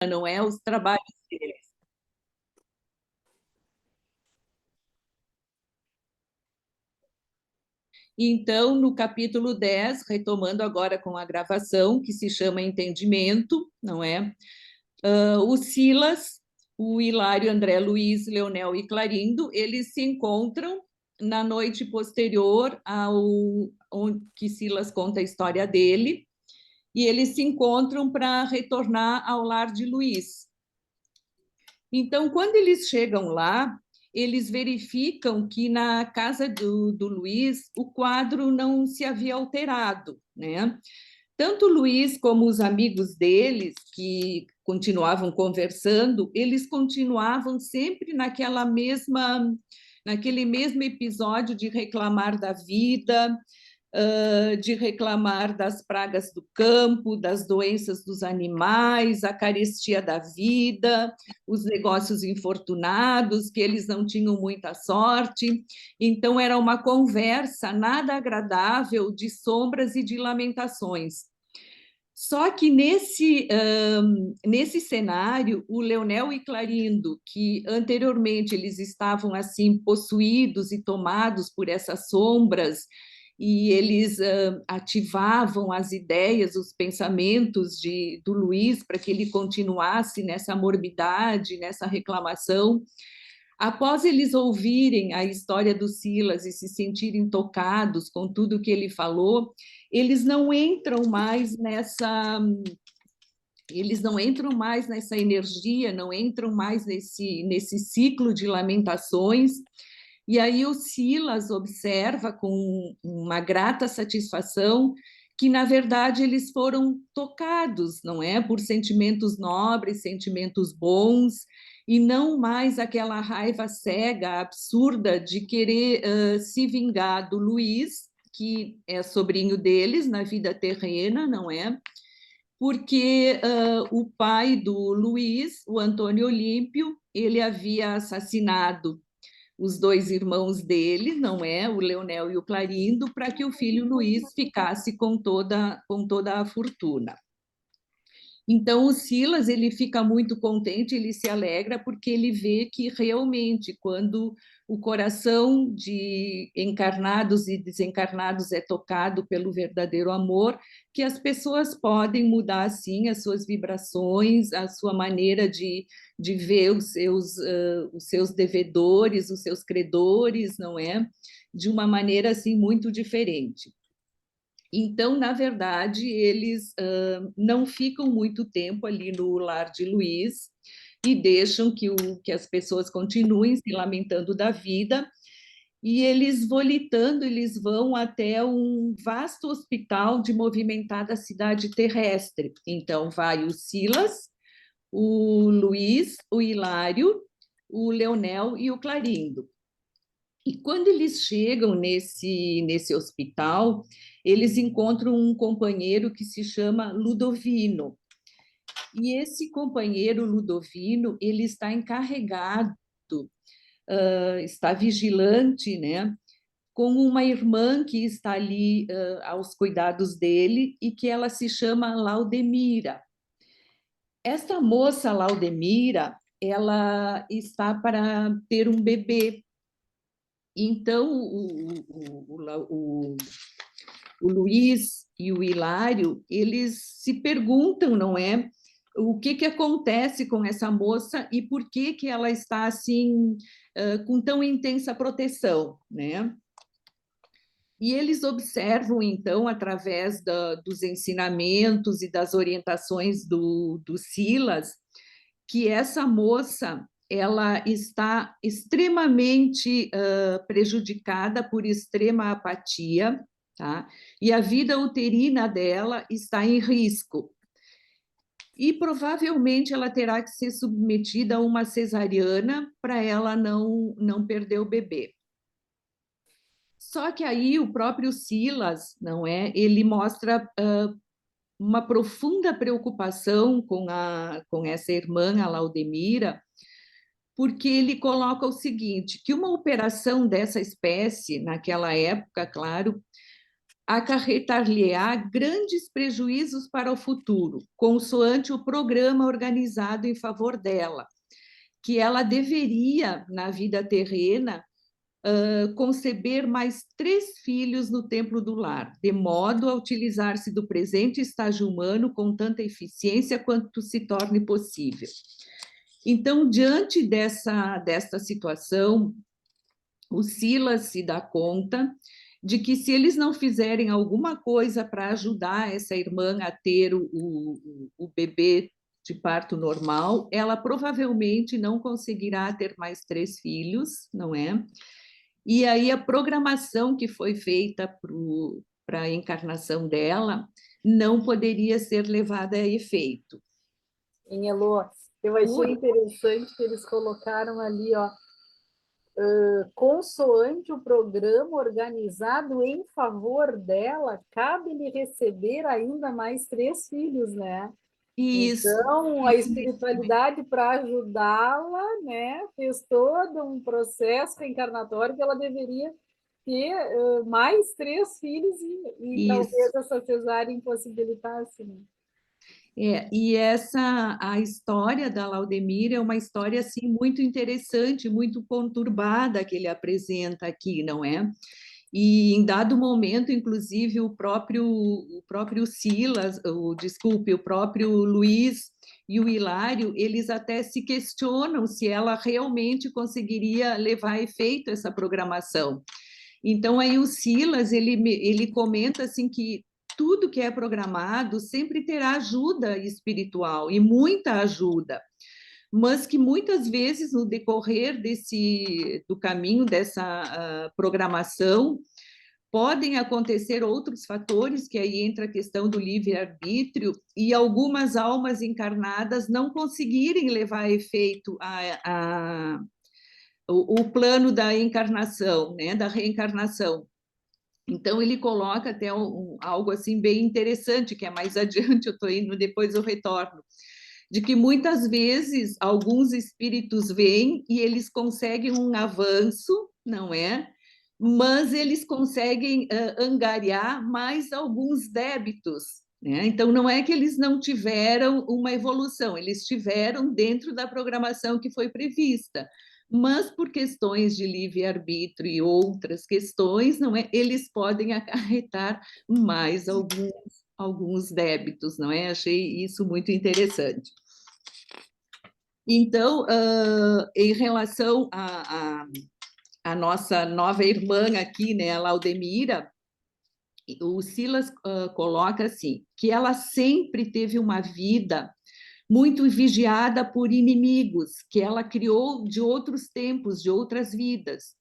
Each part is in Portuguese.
não é? Os trabalhos deles. Então, no capítulo 10, retomando agora com a gravação, que se chama Entendimento, não é? O Silas, o Hilário, André Luiz, Leonel e Clarindo, eles se encontram na noite posterior ao onde que Silas conta a história dele, e eles se encontram para retornar ao lar de Luiz. Então, quando eles chegam lá, eles verificam que na casa do Luiz o quadro não se havia alterado, né? Tanto o Luiz como os amigos deles, que continuavam conversando, eles continuavam sempre naquele mesmo episódio de reclamar da vida, de reclamar das pragas do campo, das doenças dos animais, a carestia da vida, os negócios infortunados, que eles não tinham muita sorte. Então, era uma conversa nada agradável de sombras e de lamentações. Só que nesse cenário, o Leonel e Clarindo, que anteriormente eles estavam assim possuídos e tomados por essas sombras, e eles ativavam as ideias, os pensamentos do Luiz para que ele continuasse nessa morbidade, nessa reclamação. Após eles ouvirem a história do Silas e se sentirem tocados com tudo que ele falou, eles não entram mais nessa energia, não entram mais nesse ciclo de lamentações. E aí o Silas observa com uma grata satisfação que, na verdade, eles foram tocados, não é? Por sentimentos nobres, sentimentos bons, e não mais aquela raiva cega, absurda, de querer se vingar do Luiz, que é sobrinho deles na vida terrena, não é? Porque o pai do Luiz, o Antônio Olímpio, ele havia assassinado os dois irmãos dele, não é? O Leonel e o Clarindo, para que o filho Luiz ficasse com toda a fortuna. Então, o Silas ele fica muito contente, ele se alegra, porque ele vê que realmente, quando o coração de encarnados e desencarnados é tocado pelo verdadeiro amor, que as pessoas podem mudar, sim, as suas vibrações, a sua maneira de ver os seus devedores, os seus credores, não é? De uma maneira, assim, muito diferente. Então, na verdade, eles não ficam muito tempo ali no lar de Luiz e deixam que as pessoas continuem se lamentando da vida, e eles volitando, eles vão até um vasto hospital de movimentada cidade terrestre. Então, vai o Silas, o Luiz, o Hilário, o Leonel e o Clarindo. E quando eles chegam nesse hospital, eles encontram um companheiro que se chama Ludovino. E esse companheiro Ludovino, ele está encarregado, está vigilante, né, com uma irmã que está ali aos cuidados dele e que ela se chama Laudemira. Esta moça Laudemira, ela está para ter um bebê. Então, o Luiz e o Hilário, eles se perguntam, não é? O que acontece com essa moça e por que ela está assim, com tão intensa proteção, né? E eles observam, então, através dos ensinamentos e das orientações do Silas, que essa moça ela está extremamente prejudicada por extrema apatia, tá? E a vida uterina dela está em risco. E provavelmente ela terá que ser submetida a uma cesariana para ela não perder o bebê. Só que aí o próprio Silas, não é? Ele mostra uma profunda preocupação com essa irmã, a Laudemira, porque ele coloca o seguinte, que uma operação dessa espécie, naquela época, claro, acarretar-lhe-á grandes prejuízos para o futuro, consoante o programa organizado em favor dela, que ela deveria, na vida terrena, conceber mais 3 filhos no templo do lar, de modo a utilizar-se do presente estágio humano com tanta eficiência quanto se torne possível. Então, diante desta situação, o Silas se dá conta de que se eles não fizerem alguma coisa para ajudar essa irmã a ter o bebê de parto normal, ela provavelmente não conseguirá ter mais 3 filhos, não é? E aí a programação que foi feita para a encarnação dela não poderia ser levada a efeito. Em Elô, eu achei interessante que eles colocaram ali, ó, consoante o programa organizado em favor dela, cabe-lhe receber ainda mais 3 filhos, né? Isso. Então, a espiritualidade para ajudá-la, né, fez todo um processo reencarnatório que ela deveria ter mais 3 filhos e talvez essa cesárea impossibilitasse. Né? E a história da Laudemira é uma história assim muito interessante, muito conturbada que ele apresenta aqui, não é? E em dado momento, inclusive, o próprio Silas, o próprio Luiz e o Hilário, eles até se questionam se ela realmente conseguiria levar a efeito essa programação. Então, aí o Silas, ele comenta assim que tudo que é programado sempre terá ajuda espiritual, e muita ajuda, mas que muitas vezes no decorrer do caminho dessa programação podem acontecer outros fatores, que aí entra a questão do livre-arbítrio, e algumas almas encarnadas não conseguirem levar a efeito o plano da encarnação, né, da reencarnação. Então, ele coloca até algo assim bem interessante, que é mais adiante, eu estou indo, depois eu retorno, de que muitas vezes alguns espíritos vêm e eles conseguem um avanço, não é? Mas eles conseguem angariar mais alguns débitos. Né? Então, não é que eles não tiveram uma evolução, eles tiveram dentro da programação que foi prevista, mas por questões de livre-arbítrio e outras questões, não é? Eles podem acarretar mais alguns débitos, não é? Achei isso muito interessante. Então, em relação a nossa nova irmã aqui, né, a Laudemira, o Silas coloca assim, que ela sempre teve uma vida muito vigiada por inimigos, que ela criou de outros tempos, de outras vidas.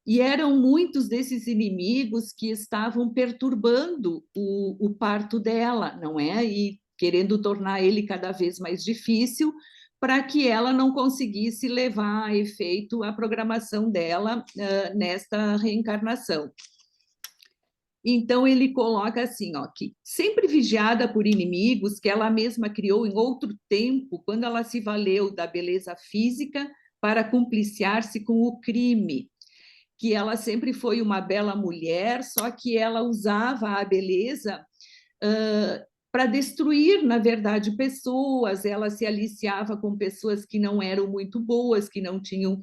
E eram muitos desses inimigos que estavam perturbando o parto dela, não é? E querendo tornar ele cada vez mais difícil, para que ela não conseguisse levar a efeito a programação dela nesta reencarnação. Então, ele coloca assim, ó, que sempre vigiada por inimigos que ela mesma criou em outro tempo, quando ela se valeu da beleza física para cumpliciar-se com o crime, que ela sempre foi uma bela mulher, só que ela usava a beleza para destruir, na verdade, pessoas, ela se aliciava com pessoas que não eram muito boas, que não tinham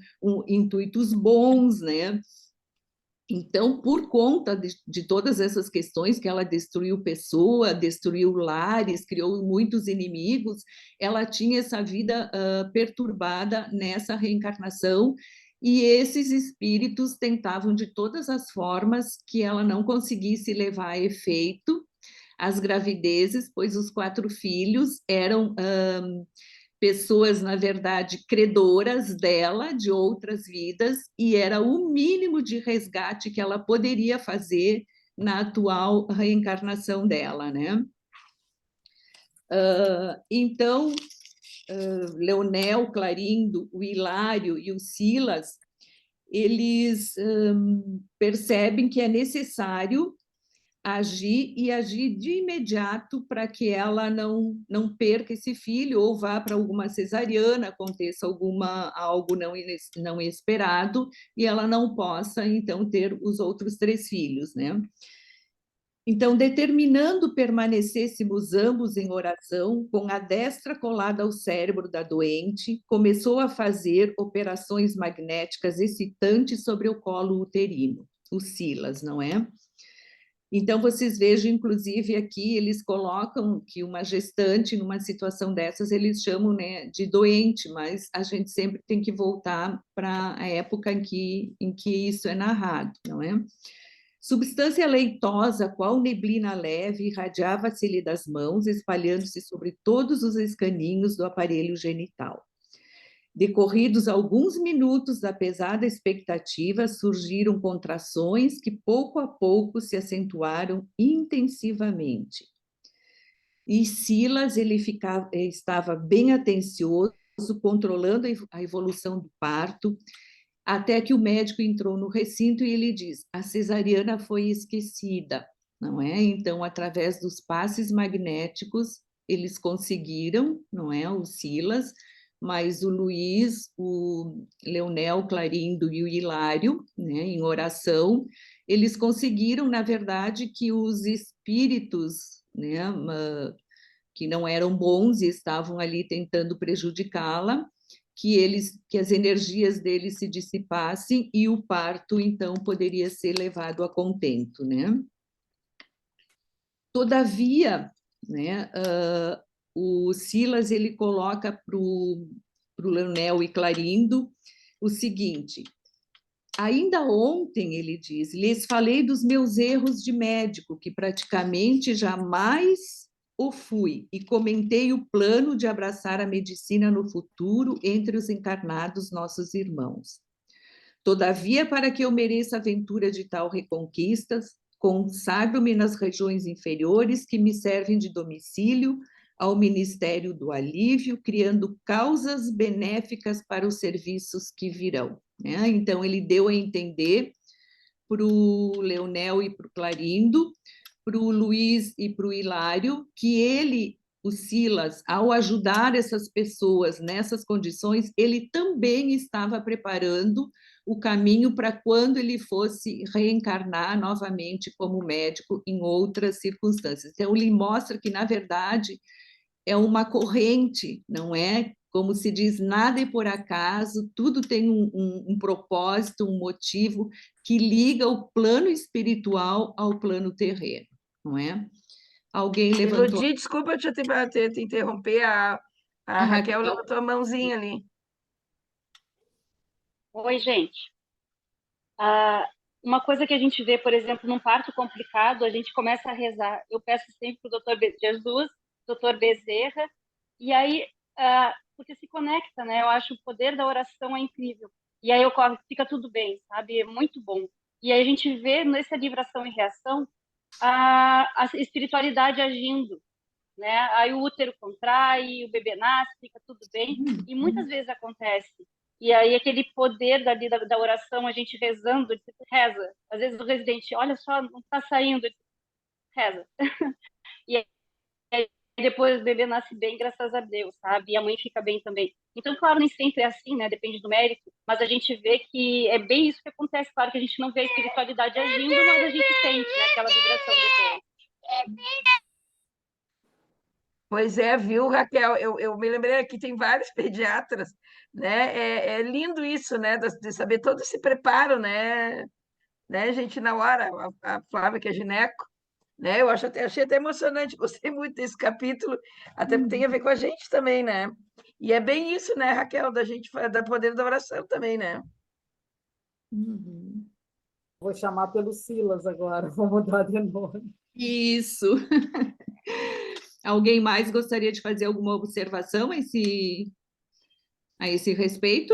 intuitos bons, né? Então, por conta de todas essas questões que ela destruiu pessoa, destruiu lares, criou muitos inimigos, ela tinha essa vida perturbada nessa reencarnação, e esses espíritos tentavam de todas as formas que ela não conseguisse levar a efeito as gravidezes, pois os 4 filhos eram pessoas, na verdade, credoras dela, de outras vidas, e era o mínimo de resgate que ela poderia fazer na atual reencarnação dela, né? Então, Leonel, Clarindo, o Hilário e o Silas, eles percebem que é necessário agir e agir de imediato para que ela não perca esse filho ou vá para alguma cesariana, aconteça algo não esperado e ela não possa, então, ter os outros 3 filhos, né? Então, determinando permanecêssemos ambos em oração, com a destra colada ao cérebro da doente, começou a fazer operações magnéticas excitantes sobre o colo uterino, o Silas, não é? Então, vocês vejam, inclusive, aqui eles colocam que uma gestante, numa situação dessas, eles chamam, né, de doente, mas a gente sempre tem que voltar para a época em que isso é narrado, não é? Substância leitosa, qual neblina leve, irradiava-se-lhe das mãos, espalhando-se sobre todos os escaninhos do aparelho genital. Decorridos alguns minutos da pesada expectativa, surgiram contrações que pouco a pouco se acentuaram intensivamente. E Silas, estava bem atencioso, controlando a evolução do parto, até que o médico entrou no recinto e ele diz: a cesariana foi esquecida, não é? Então, através dos passes magnéticos, eles conseguiram, não é? O Silas, mas o Luiz, o Leonel, Clarindo e o Hilário, né, em oração, eles conseguiram, na verdade, que os espíritos, né, que não eram bons e estavam ali tentando prejudicá-la, que as energias deles se dissipassem e o parto então poderia ser levado a contento, né? Todavia, né, o Silas ele coloca para o Leonel e Clarindo o seguinte: ainda ontem, ele diz, lhes falei dos meus erros de médico, que praticamente jamais o fui, e comentei o plano de abraçar a medicina no futuro entre os encarnados nossos irmãos. Todavia, para que eu mereça a aventura de tal reconquista, consagro-me nas regiões inferiores que me servem de domicílio ao Ministério do Alívio, criando causas benéficas para os serviços que virão. Né? Então, ele deu a entender para o Leonel e para o Clarindo, para o Luiz e para o Hilário, que ele, o Silas, ao ajudar essas pessoas nessas condições, ele também estava preparando o caminho para quando ele fosse reencarnar novamente como médico em outras circunstâncias. Então, ele mostra que, na verdade, é uma corrente, não é? Como se diz, nada é por acaso, tudo tem um propósito, um motivo que liga o plano espiritual ao plano terreno, não é? Alguém levantou. Elodie, desculpa te interromper, a A Raquel Raquel. levantou a mãozinha ali. Oi, gente. Uma coisa que a gente vê, por exemplo, num parto complicado, a gente começa a rezar. Eu peço sempre para o doutor Jesus, doutor Bezerra, e aí, porque se conecta, né? Eu acho o poder da oração é incrível. E aí ocorre, fica tudo bem, sabe? É muito bom. E aí a gente vê nessa livração e reação a espiritualidade agindo, né? Aí o útero contrai, o bebê nasce, fica tudo bem, e muitas vezes acontece. E aí aquele poder da oração, a gente rezando, reza. Às vezes o residente, olha só, não está saindo, reza. E aí depois o bebê nasce bem, graças a Deus, sabe? E a mãe fica bem também. Então, claro, nem sempre é assim, né? Depende do mérito, mas a gente vê que é bem isso que acontece. Claro que a gente não vê a espiritualidade agindo, mas a gente sente, né? Aquela vibração depois. Pois é, viu, Raquel? Eu me lembrei que tem vários pediatras, né? É lindo isso, né? De saber todo esse preparo, né, gente, na hora. A Flávia, que é gineco, né? Achei até emocionante, gostei muito desse capítulo, até porque tem a ver com a gente também, né? E é bem isso, né, Raquel, da gente, da poder da oração também, né? Uhum. Vou chamar pelo Silas agora, vou mudar de nome. Isso. Alguém mais gostaria de fazer alguma observação a esse respeito?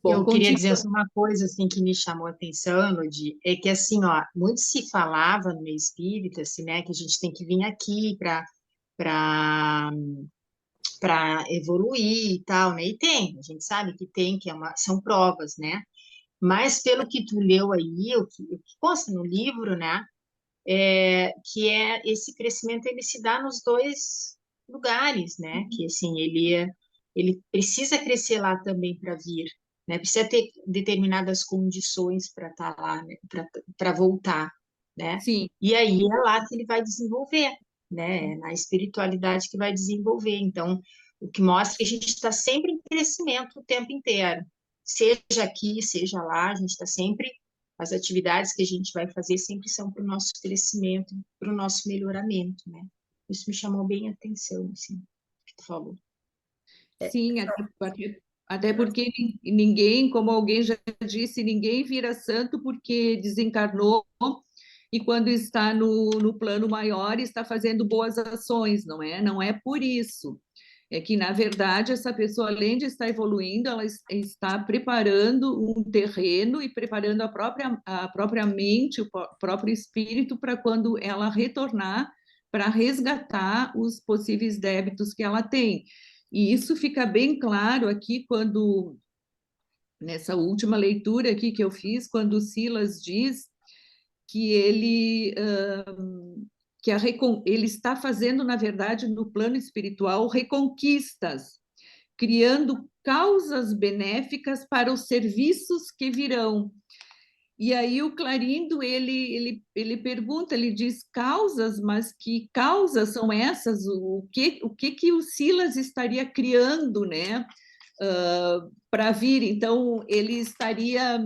Bom, Eu queria dizer só uma coisa assim que me chamou a atenção, Elodie, é que assim, ó, muito se falava no meio espírita, assim, né, que a gente tem que vir aqui para evoluir e tal, né? E tem, a gente sabe que tem, são provas, né? Mas pelo que tu leu aí, o que consta no livro, né, que é esse crescimento ele se dá nos dois lugares, né? Que assim ele precisa crescer lá também para vir, né? Precisa ter determinadas condições para estar lá, né? Para voltar. né? Sim, E aí é lá que ele vai desenvolver, né? É na espiritualidade que vai desenvolver. Então, o que mostra que a gente está sempre em crescimento o tempo inteiro. Seja aqui, seja lá, a gente está sempre. As atividades que a gente vai fazer sempre são para o nosso crescimento, para o nosso melhoramento, né? Isso me chamou bem a atenção, assim, que tu falou. sim, até porque ninguém, como alguém já disse, ninguém vira santo porque desencarnou e quando está no plano maior está fazendo boas ações, não é? Não é por isso. É que, na verdade, essa pessoa, além de estar evoluindo, ela está preparando um terreno e preparando a própria mente, o próprio espírito, para quando ela retornar, para resgatar os possíveis débitos que ela tem. E isso fica bem claro aqui quando, nessa última leitura aqui que eu fiz, quando o Silas diz que ele está fazendo, na verdade, no plano espiritual, reconquistas, criando causas benéficas para os serviços que virão. E aí o Clarindo, ele pergunta, ele diz causas, mas que causas são essas? O que o Silas estaria criando, né, para vir? Então, ele estaria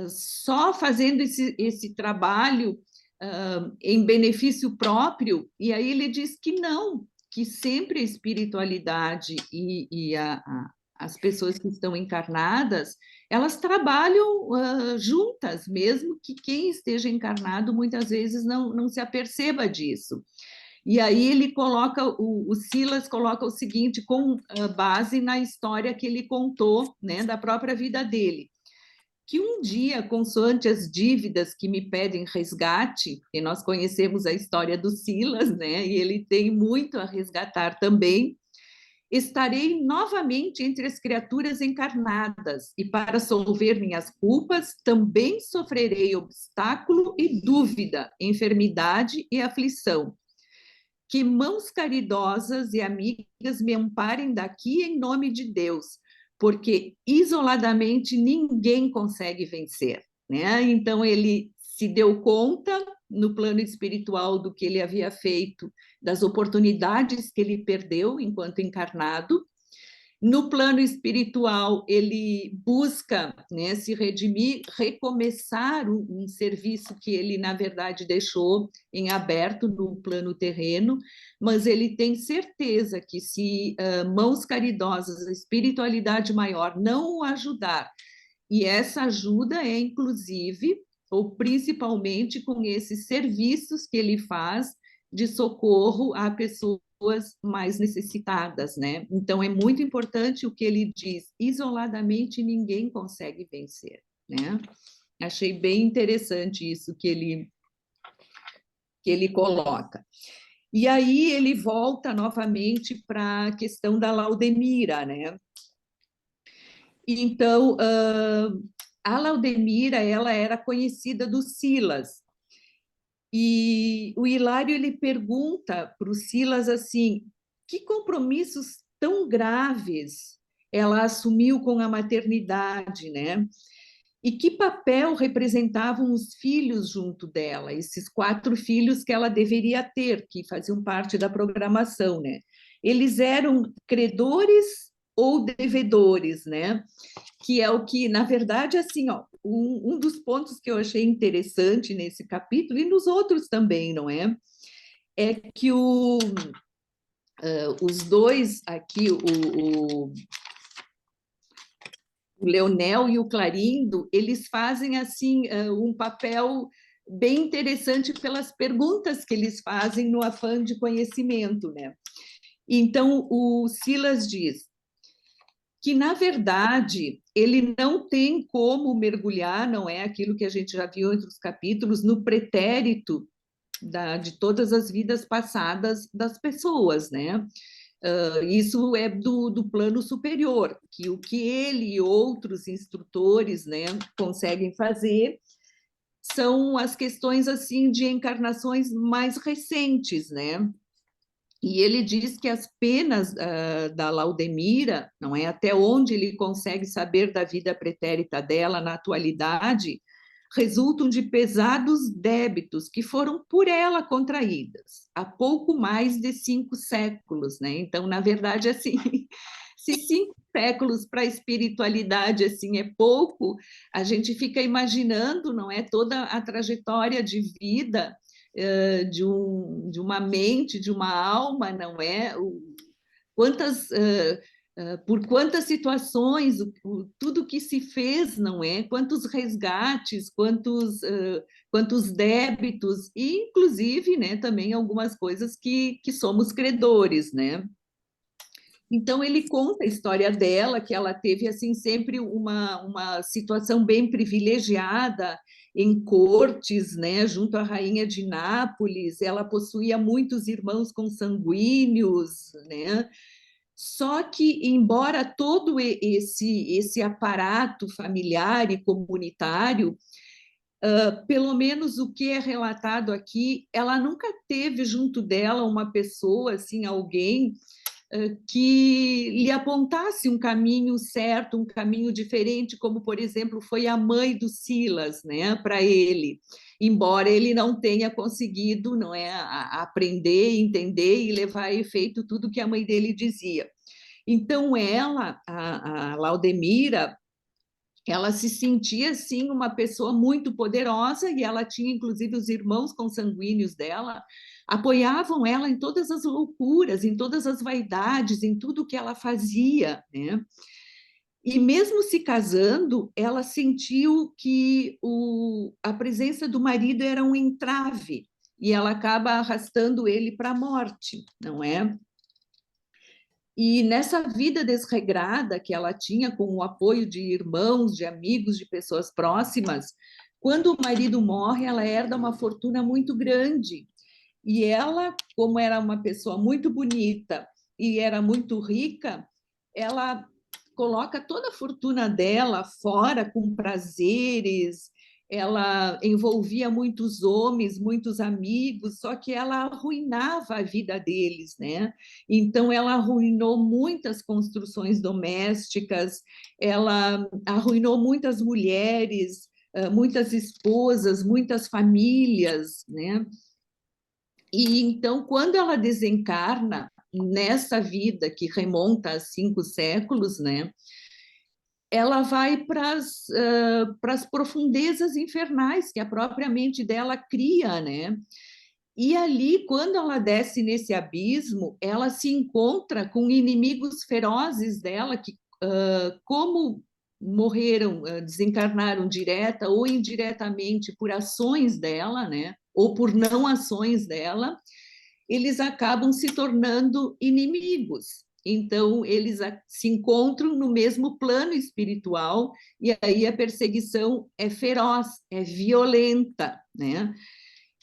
só fazendo esse trabalho em benefício próprio, e aí ele diz que não, que sempre a espiritualidade e as pessoas que estão encarnadas, elas trabalham juntas, mesmo que quem esteja encarnado muitas vezes não se aperceba disso. E aí ele coloca, o Silas coloca o seguinte, com base na história que ele contou, né, da própria vida dele, que um dia, consoante as dívidas que me pedem resgate, e nós conhecemos a história do Silas, né, e ele tem muito a resgatar também, estarei novamente entre as criaturas encarnadas, e para solver minhas culpas, também sofrerei obstáculo e dúvida, enfermidade e aflição. Que mãos caridosas e amigas me amparem daqui em nome de Deus, porque isoladamente ninguém consegue vencer, né? Então ele se deu conta no plano espiritual do que ele havia feito, das oportunidades que ele perdeu enquanto encarnado. No plano espiritual, ele busca, né, se redimir, recomeçar um serviço que ele, na verdade, deixou em aberto no plano terreno, mas ele tem certeza que se mãos caridosas, a espiritualidade maior não o ajudar, e essa ajuda é, inclusive, ou principalmente com esses serviços que ele faz de socorro a pessoas mais necessitadas, né? Então é muito importante o que ele diz, isoladamente ninguém consegue vencer, né? Achei bem interessante isso que ele coloca. E aí ele volta novamente para a questão da Laudemira, né? Então, a Laudemira, ela era conhecida do Silas, e o Hilário ele pergunta para o Silas assim, que compromissos tão graves ela assumiu com a maternidade, né? E que papel representavam os filhos junto dela, esses 4 filhos que ela deveria ter, que faziam parte da programação, né? Eles eram credores ou devedores, né? Que é o que, na verdade, assim, ó, um dos pontos que eu achei interessante nesse capítulo, e nos outros também, não é? É que os dois aqui, o Leonel e o Clarindo, eles fazem, assim, um papel bem interessante pelas perguntas que eles fazem no afã de conhecimento, né? Então, o Silas diz que, na verdade, ele não tem como mergulhar, não é aquilo que a gente já viu entre os capítulos, no pretérito de todas as vidas passadas das pessoas, né? Isso é do plano superior, que o que ele e outros instrutores, né, conseguem fazer são as questões assim de encarnações mais recentes, né? E ele diz que as penas da Laudemira, não é, até onde ele consegue saber da vida pretérita dela na atualidade, resultam de pesados débitos que foram por ela contraídas há pouco mais de 5 séculos, né? Então, na verdade, assim, se 5 séculos para a espiritualidade assim é pouco, a gente fica imaginando, não é, toda a trajetória de vida de uma mente, de uma alma, não é? Quantas por quantas situações, tudo que se fez, não é? Quantos resgates, quantos débitos, e inclusive, né, também algumas coisas que somos credores, né? Então ele conta a história dela, que ela teve assim sempre uma situação bem privilegiada em cortes, né, junto à rainha de Nápoles. Ela possuía muitos irmãos consanguíneos, né? Só que, embora todo esse aparato familiar e comunitário, pelo menos o que é relatado aqui, ela nunca teve junto dela uma pessoa, assim, alguém que lhe apontasse um caminho certo, um caminho diferente, como, por exemplo, foi a mãe do Silas, né, para ele, embora ele não tenha conseguido, não é, aprender, entender e levar a efeito tudo que a mãe dele dizia. Então, ela, a Laudemira, ela se sentia, assim, uma pessoa muito poderosa, e ela tinha, inclusive, os irmãos consanguíneos dela, apoiavam ela em todas as loucuras, em todas as vaidades, em tudo que ela fazia, né? E mesmo se casando, ela sentiu que a presença do marido era um entrave, e ela acaba arrastando ele para a morte, não é? E nessa vida desregrada que ela tinha, com o apoio de irmãos, de amigos, de pessoas próximas, quando o marido morre, ela herda uma fortuna muito grande. E ela, como era uma pessoa muito bonita e era muito rica, ela coloca toda a fortuna dela fora com prazeres, ela envolvia muitos homens, muitos amigos, só que ela arruinava a vida deles, né? Então, ela arruinou muitas construções domésticas, ela arruinou muitas mulheres, muitas esposas, muitas famílias, né? E então, quando ela desencarna nessa vida que remonta a 5 séculos, né? Ela vai para as profundezas infernais que a própria mente dela cria, né? E ali, quando ela desce nesse abismo, ela se encontra com inimigos ferozes dela, que, como morreram, desencarnaram direta ou indiretamente por ações dela, né? Ou por não ações dela, eles acabam se tornando inimigos. Então, eles se encontram no mesmo plano espiritual, e aí a perseguição é feroz, é violenta, né?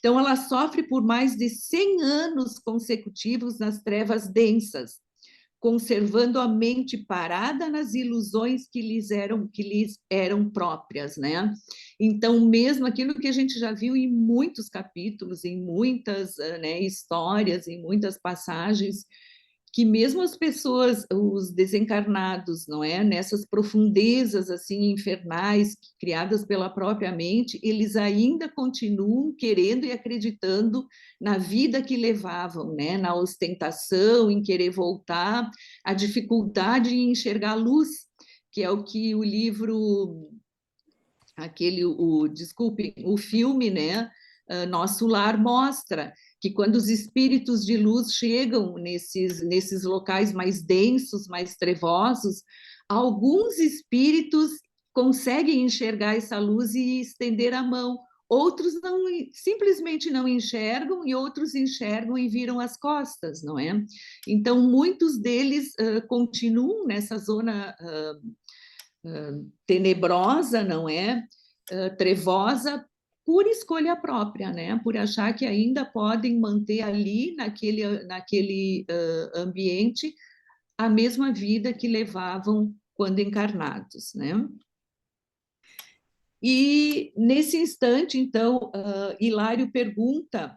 Então, ela sofre por mais de 100 anos consecutivos nas trevas densas, conservando a mente parada nas ilusões que lhes eram próprias, né? Então, mesmo aquilo que a gente já viu em muitos capítulos, em muitas, né, histórias, em muitas passagens, que mesmo as pessoas, os desencarnados, não é, nessas profundezas assim infernais criadas pela própria mente, eles ainda continuam querendo e acreditando na vida que levavam, né, na ostentação, em querer voltar, a dificuldade em enxergar a luz, que é o que o livro, desculpe, o filme, né, Nosso Lar mostra, que quando os espíritos de luz chegam nesses locais mais densos, mais trevosos, alguns espíritos conseguem enxergar essa luz e estender a mão. Outros não, simplesmente não enxergam, e outros enxergam e viram as costas, não é? Então, muitos deles continuam nessa zona tenebrosa, não é? Trevosa, por escolha própria, né? Por achar que ainda podem manter ali, naquele ambiente, a mesma vida que levavam quando encarnados, né? E, nesse instante, então, Hilário pergunta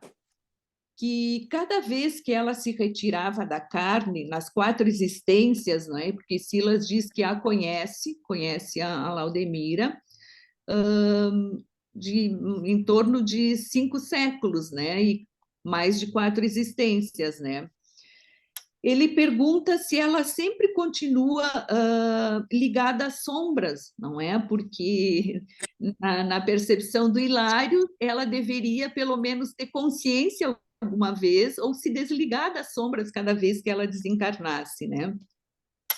que cada vez que ela se retirava da carne, nas 4 existências, né? Porque Silas diz que a conhece a Laudemira, em torno de 5 séculos, né? E mais de 4 existências, né? Ele pergunta se ela sempre continua ligada às sombras, não é? Porque na percepção do Hilário, ela deveria pelo menos ter consciência alguma vez ou se desligar das sombras cada vez que ela desencarnasse, né?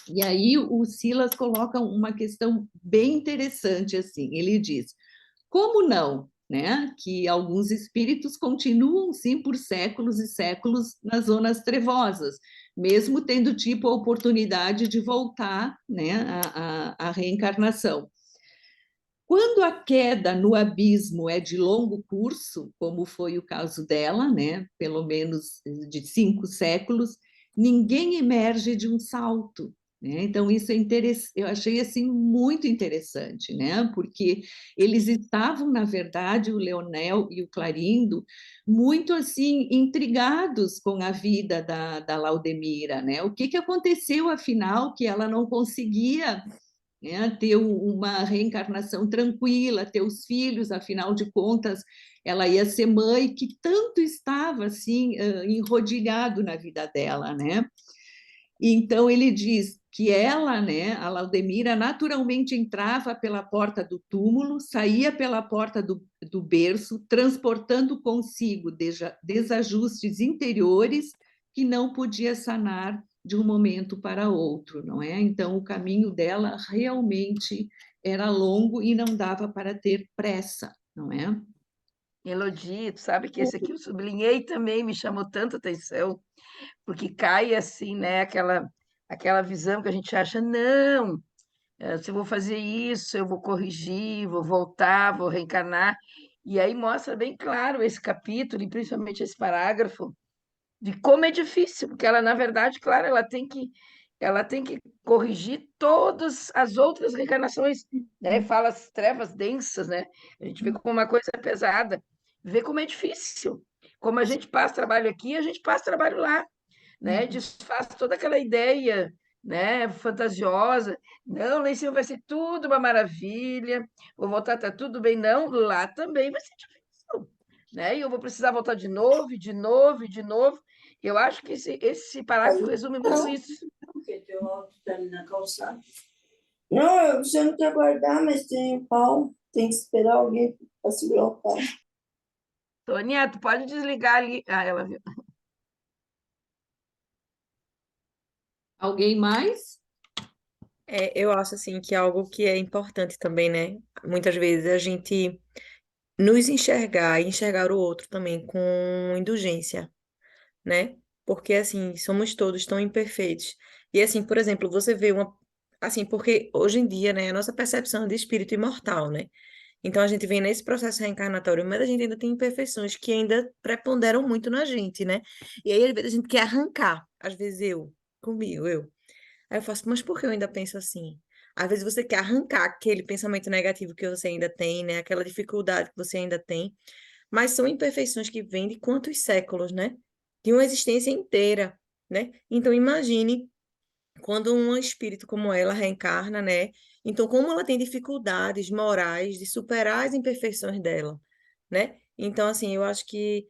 E aí o Silas coloca uma questão bem interessante assim. Ele diz: como não? Né? Que alguns espíritos continuam, sim, por séculos e séculos nas zonas trevosas, mesmo tendo tipo a oportunidade de voltar, né, à reencarnação. Quando a queda no abismo é de longo curso, como foi o caso dela, né, pelo menos de 5 séculos, ninguém emerge de um salto. Né? Então, isso é eu achei assim, muito interessante, né? Porque eles estavam, na verdade, o Leonel e o Clarindo, muito assim, intrigados com a vida da Laudemira. Né? O que aconteceu, afinal, que ela não conseguia, né, ter uma reencarnação tranquila, ter os filhos, afinal de contas, ela ia ser mãe, que tanto estava assim enrodilhado na vida dela, né? Então ele diz que ela, né, a Laudemira, naturalmente entrava pela porta do túmulo, saía pela porta do berço, transportando consigo desajustes interiores que não podia sanar de um momento para outro, não é? Então o caminho dela realmente era longo e não dava para ter pressa, não é? Elodie, tu sabe que esse aqui eu sublinhei também, me chamou tanta atenção, porque cai assim, né, aquela visão que a gente acha, não, se eu vou fazer isso, eu vou corrigir, vou voltar, vou reencarnar, e aí mostra bem claro esse capítulo, e principalmente esse parágrafo, de como é difícil, porque ela, na verdade, claro, ela tem que corrigir todas as outras reencarnações, né? Fala as trevas densas, né? A gente vê como uma coisa pesada, vê como é difícil, como a gente passa trabalho aqui, a gente passa trabalho lá, né? Desfaz toda aquela ideia, né? Fantasiosa. Não, lá em cima vai ser tudo uma maravilha, vou voltar, tá tudo bem. Não, lá também vai ser difícil, né? E eu vou precisar voltar de novo, e de novo, e de novo. Eu acho que esse parágrafo resume muito isso. Porque teu áudio está ali na calçada. Não, você não quer guardar, mas tem o pau. Tem que esperar alguém para segurar o pau. Toninha, tu pode desligar ali. Ah, ela viu. Alguém mais? Eu acho assim que é algo que é importante também, né? Muitas vezes a gente nos enxergar e enxergar o outro também com indulgência, né? Porque assim, somos todos tão imperfeitos. E assim, por exemplo, você vê uma assim, porque hoje em dia, né, a nossa percepção é de espírito imortal, né? Então a gente vem nesse processo reencarnatório, mas a gente ainda tem imperfeições que ainda preponderam muito na gente, né? E aí às vezes a gente quer arrancar, às vezes comigo, eu. Aí eu faço, mas por que eu ainda penso assim? Às vezes você quer arrancar aquele pensamento negativo que você ainda tem, né? Aquela dificuldade que você ainda tem, mas são imperfeições que vêm de quantos séculos, né? De uma existência inteira, né? Então imagine quando um espírito como ela reencarna, né? Então como ela tem dificuldades morais de superar as imperfeições dela, né? Então assim, eu acho que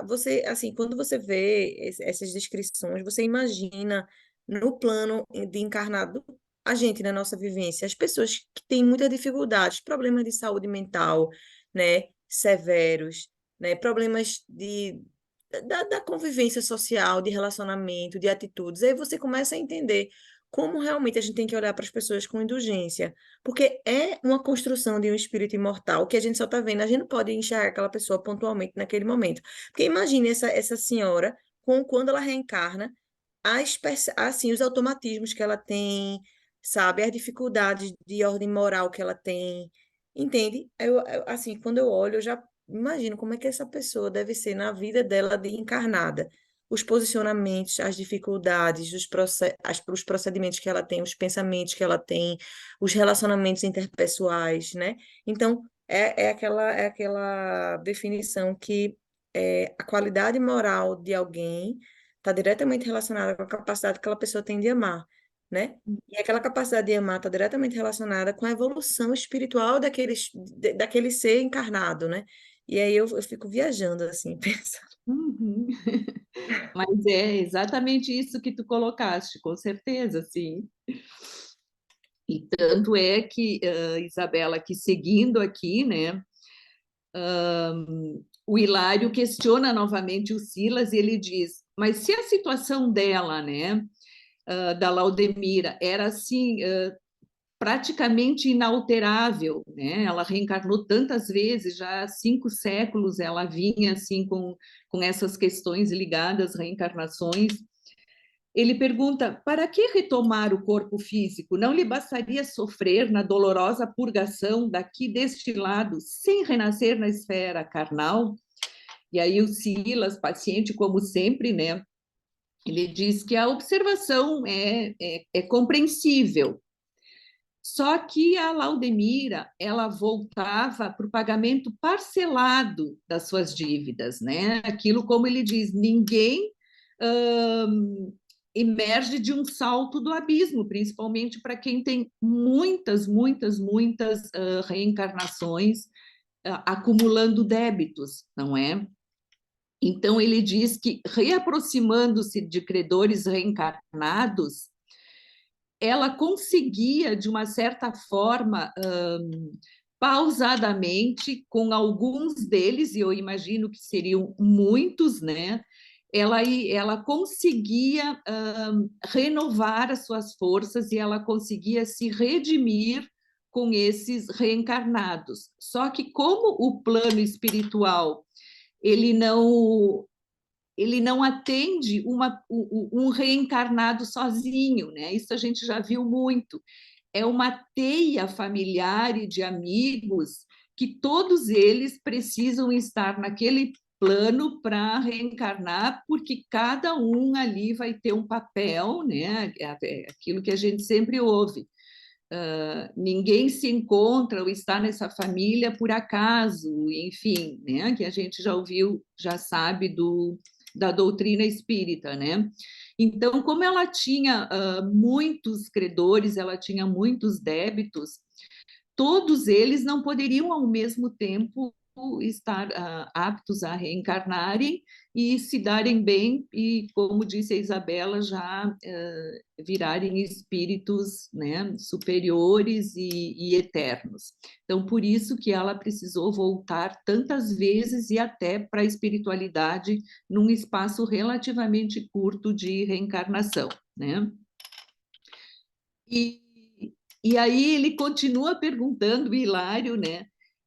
você, assim, quando você vê essas descrições, você imagina no plano de encarnado a gente na nossa vivência, as pessoas que têm muitas dificuldades, problemas de saúde mental, né, severos, né, problemas da convivência social, de relacionamento, de atitudes. Aí você começa a entender como realmente a gente tem que olhar para as pessoas com indulgência, porque é uma construção de um espírito imortal que a gente só está vendo, a gente não pode enxergar aquela pessoa pontualmente naquele momento. Porque imagine essa senhora, quando ela reencarna, assim, os automatismos que ela tem, sabe, as dificuldades de ordem moral que ela tem, entende? Assim, quando eu olho, eu já imagino como é que essa pessoa deve ser na vida dela de encarnada. Os posicionamentos, as dificuldades, os procedimentos que ela tem, os pensamentos que ela tem, os relacionamentos interpessoais, né? Então, é aquela definição que a qualidade moral de alguém está diretamente relacionada com a capacidade que aquela pessoa tem de amar, né? E aquela capacidade de amar está diretamente relacionada com a evolução espiritual daquele ser encarnado, né? E aí eu fico viajando, assim, pensando. Uhum. Mas é exatamente isso que tu colocaste, com certeza, sim. E tanto é que, Isabela, que seguindo aqui, né, o Hilário questiona novamente o Silas e ele diz, mas se a situação dela, né, da Laudemira, era assim, praticamente inalterável, né? Ela reencarnou tantas vezes, já há 5 séculos ela vinha assim com essas questões ligadas às reencarnações. Ele pergunta: para que retomar o corpo físico? Não lhe bastaria sofrer na dolorosa purgação daqui deste lado, sem renascer na esfera carnal? E aí o Silas, paciente como sempre, né? Ele diz que a observação é compreensível, só que a Laudemira, ela voltava para o pagamento parcelado das suas dívidas, né? Aquilo, como ele diz, ninguém emerge de um salto do abismo, principalmente para quem tem muitas, muitas, muitas reencarnações acumulando débitos, não é? Então, ele diz que, reaproximando-se de credores reencarnados, ela conseguia, de uma certa forma, pausadamente, com alguns deles, e eu imagino que seriam muitos, né? Ela conseguia renovar as suas forças e ela conseguia se redimir com esses reencarnados. Só que como o plano espiritual ele não atende um reencarnado sozinho, né? Isso a gente já viu muito. É uma teia familiar e de amigos que todos eles precisam estar naquele plano para reencarnar, porque cada um ali vai ter um papel, né? É aquilo que a gente sempre ouve. Ninguém se encontra ou está nessa família por acaso, enfim, né? Que a gente já ouviu, já sabe da doutrina espírita, né? Então, como ela tinha muitos credores, ela tinha muitos débitos, todos eles não poderiam ao mesmo tempo estar aptos a reencarnarem e se darem bem e, como disse a Isabela, já virarem espíritos, né, superiores e eternos. Então, por isso que ela precisou voltar tantas vezes e até para a espiritualidade num espaço relativamente curto de reencarnação, né? E aí ele continua perguntando, o Hilário, né,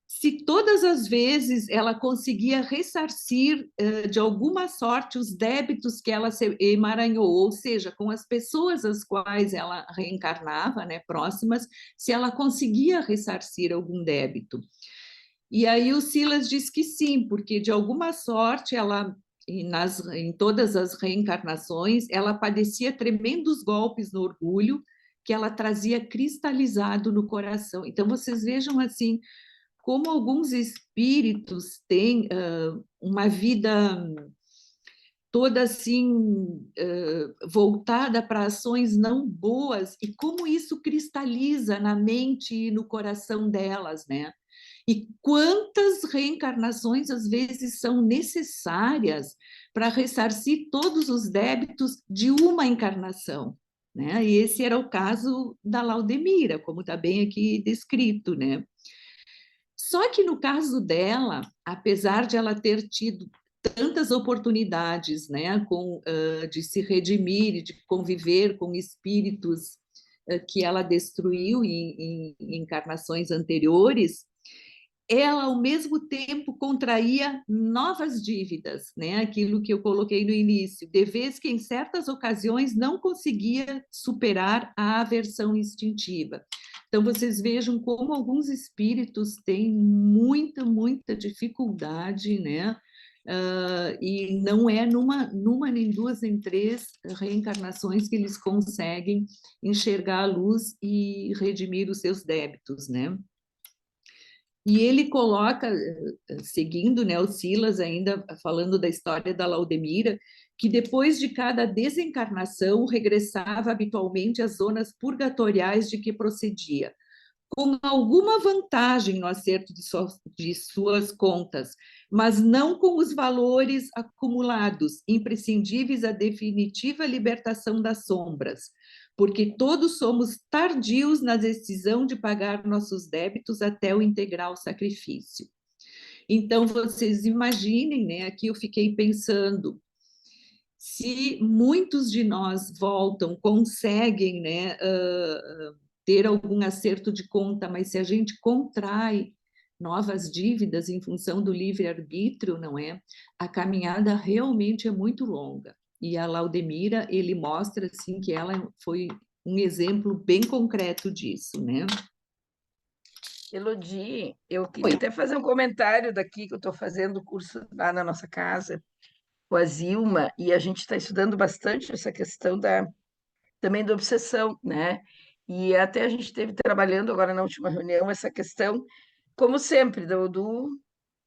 se todas as vezes ela conseguia ressarcir de alguma sorte os débitos que ela se emaranhou, ou seja, com as pessoas às quais ela reencarnava, né, próximas, se ela conseguia ressarcir algum débito. E aí o Silas diz que sim, porque de alguma sorte ela em todas as reencarnações, ela padecia tremendos golpes no orgulho que ela trazia cristalizado no coração. Então, vocês vejam assim, como alguns espíritos têm uma vida toda assim voltada para ações não boas e como isso cristaliza na mente e no coração delas, né? E quantas reencarnações às vezes são necessárias para ressarcir todos os débitos de uma encarnação, né? E esse era o caso da Laudemira, como está bem aqui descrito, né? Só que no caso dela, apesar de ela ter tido tantas oportunidades, né, de se redimir e de conviver com espíritos que ela destruiu em encarnações anteriores, ela, ao mesmo tempo, contraía novas dívidas, né? Aquilo que eu coloquei no início, de vez que, em certas ocasiões, não conseguia superar a aversão instintiva. Então, vocês vejam como alguns espíritos têm muita, muita dificuldade, né? E não é numa, nem duas, nem três reencarnações que eles conseguem enxergar a luz e redimir os seus débitos, né? E ele coloca, seguindo, né, o Silas, ainda falando da história da Laudemira, que depois de cada desencarnação regressava habitualmente às zonas purgatoriais de que procedia, com alguma vantagem no acerto de suas contas, mas não com os valores acumulados, imprescindíveis à definitiva libertação das sombras, porque todos somos tardios na decisão de pagar nossos débitos até o integral sacrifício. Então, vocês imaginem, né? Aqui eu fiquei pensando, se muitos de nós voltam, conseguem, né, ter algum acerto de conta, mas se a gente contrai novas dívidas em função do livre-arbítrio, não é? A caminhada realmente é muito longa. E a Laudemira, ele mostra, assim, que ela foi um exemplo bem concreto disso, né? Elodie, eu queria até fazer um comentário daqui, que eu estou fazendo o curso lá na nossa casa, com a Zilma, e a gente está estudando bastante essa questão também da obsessão, né? E até a gente esteve trabalhando agora na última reunião essa questão, como sempre,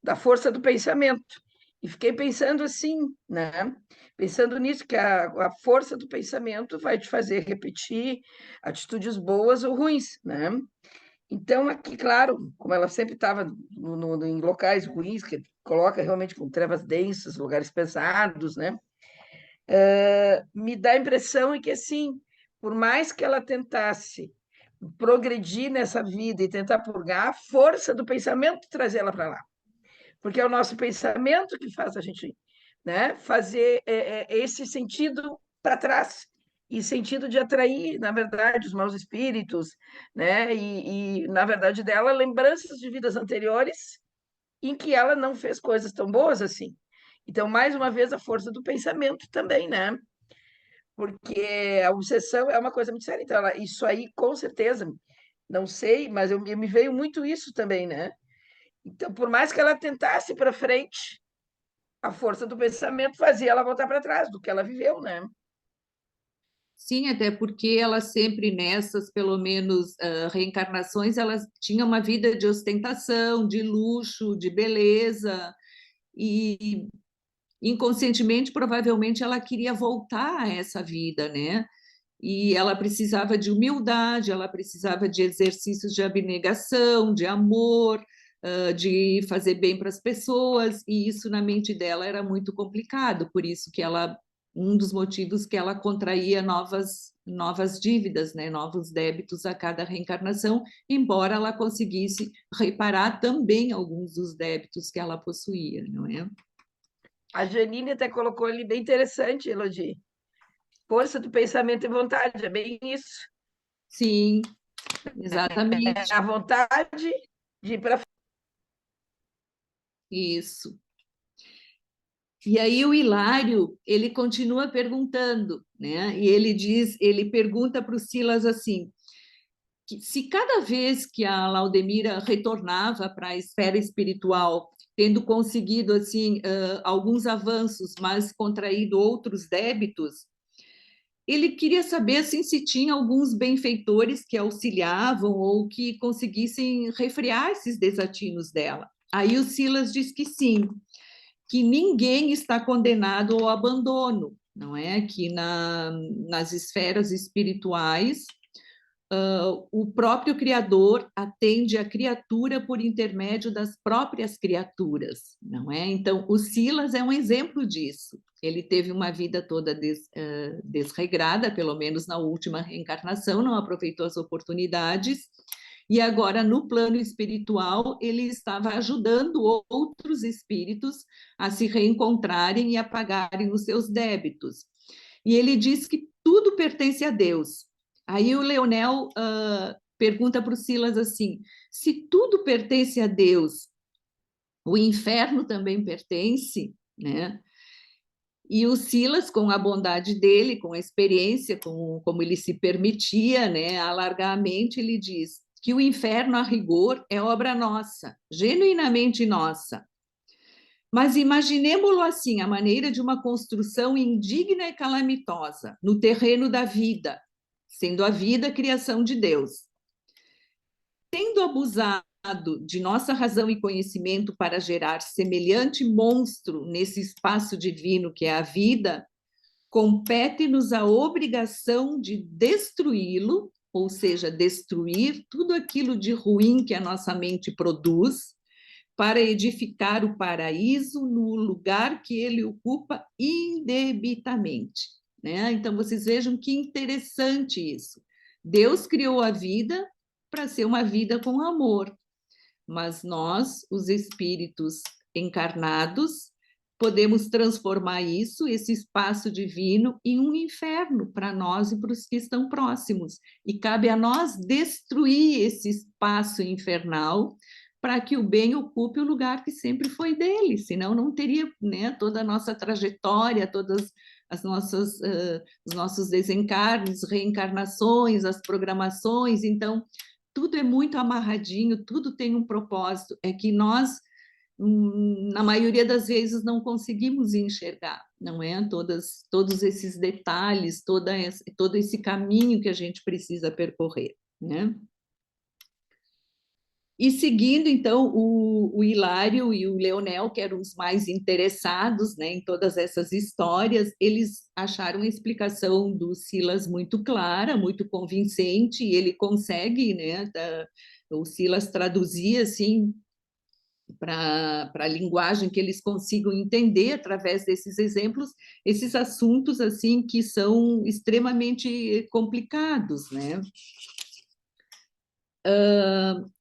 da força do pensamento. E fiquei pensando assim, né? Pensando nisso, que a força do pensamento vai te fazer repetir atitudes boas ou ruins, né? Então, aqui, claro, como ela sempre estava em locais ruins, que coloca realmente com trevas densas, lugares pesados, né? Me dá a impressão de que, assim, por mais que ela tentasse progredir nessa vida e tentar purgar, a força do pensamento traz ela para lá. Porque é o nosso pensamento que faz a gente, né, fazer esse sentido para trás, e sentido de atrair, na verdade, os maus espíritos, né, na verdade dela, lembranças de vidas anteriores em que ela não fez coisas tão boas assim. Então, mais uma vez, a força do pensamento também, né? Porque a obsessão é uma coisa muito séria. Então, isso aí, com certeza, não sei, mas me veio muito isso também, né? Então, por mais que ela tentasse para frente, a força do pensamento fazia ela voltar para trás do que ela viveu, né? Sim, até porque ela sempre nessas, pelo menos, reencarnações, ela tinha uma vida de ostentação, de luxo, de beleza, e inconscientemente, provavelmente, ela queria voltar a essa vida, né? E ela precisava de humildade, ela precisava de exercícios de abnegação, de amor, de fazer bem para as pessoas, e isso na mente dela era muito complicado, por isso que ela, um dos motivos que ela contraía novas dívidas, né, novos débitos a cada reencarnação, embora ela conseguisse reparar também alguns dos débitos que ela possuía, não é? A Janine até colocou ali bem interessante, Elodie. Força do pensamento e vontade, é bem isso. Sim, exatamente. É a vontade de ir para Isso. E aí o Hilário, ele continua perguntando, né? E ele pergunta para o Silas assim, que se cada vez que a Laudemira retornava para a esfera espiritual, tendo conseguido assim alguns avanços, mas contraído outros débitos, ele queria saber assim, se tinha alguns benfeitores que auxiliavam ou que conseguissem refrear esses desatinos dela. Aí o Silas diz que sim, que ninguém está condenado ao abandono, não é? Que nas esferas espirituais, o próprio Criador atende a criatura por intermédio das próprias criaturas, não é? Então, o Silas é um exemplo disso. Ele teve uma vida toda desregrada, pelo menos na última reencarnação, não aproveitou as oportunidades, e agora, no plano espiritual, ele estava ajudando outros espíritos a se reencontrarem e a pagarem os seus débitos. E ele diz que tudo pertence a Deus. Aí o Leonel pergunta para o Silas assim, se tudo pertence a Deus, o inferno também pertence, né? E o Silas, com a bondade dele, com a experiência, como ele se permitia, né, alargar a mente, ele diz que o inferno, a rigor, é obra nossa, genuinamente nossa. Mas imaginemo-lo assim, a maneira de uma construção indigna e calamitosa, no terreno da vida, sendo a vida a criação de Deus. Tendo abusado de nossa razão e conhecimento para gerar semelhante monstro nesse espaço divino que é a vida, compete-nos a obrigação de destruí-lo, ou seja, destruir tudo aquilo de ruim que a nossa mente produz, para edificar o paraíso no lugar que ele ocupa indebitamente, né? Então, vocês vejam que interessante isso. Deus criou a vida para ser uma vida com amor, mas nós, os espíritos encarnados, podemos transformar isso, esse espaço divino, em um inferno para nós e para os que estão próximos. E cabe a nós destruir esse espaço infernal para que o bem ocupe o lugar que sempre foi dele, senão não teria, né, toda a nossa trajetória, todas as nossas, os nossos desencarnes, reencarnações, as programações. Então, tudo é muito amarradinho, tudo tem um propósito, é que nós, na maioria das vezes, não conseguimos enxergar, não é? Todos esses detalhes, todo esse caminho que a gente precisa percorrer, né? E seguindo, então, o Hilário e o Leonel, que eram os mais interessados, né, em todas essas histórias, eles acharam a explicação do Silas muito clara, muito convincente, e ele consegue, né, o Silas traduzir, assim, para a linguagem que eles consigam entender, através desses exemplos, esses assuntos, assim, que são extremamente complicados, né?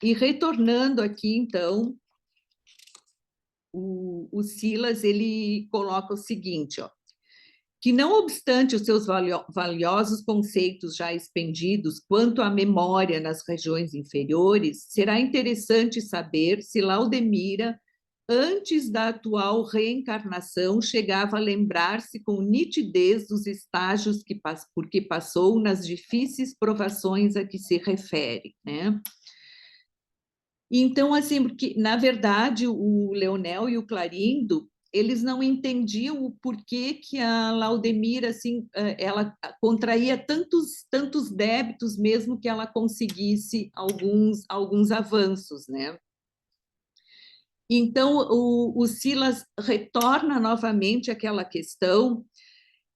E retornando aqui, então, o Silas, ele coloca o seguinte, ó, que não obstante os seus valiosos conceitos já expendidos quanto à memória nas regiões inferiores, será interessante saber se Laudemira, antes da atual reencarnação, chegava a lembrar-se com nitidez dos estágios por que passou nas difíceis provações a que se refere, né? Então, assim, porque, na verdade, o Leonel e o Clarindo, eles não entendiam o porquê que a Laudemira, assim, ela contraía tantos débitos, mesmo que ela conseguisse alguns avanços, né? Então, o Silas retorna novamente àquela questão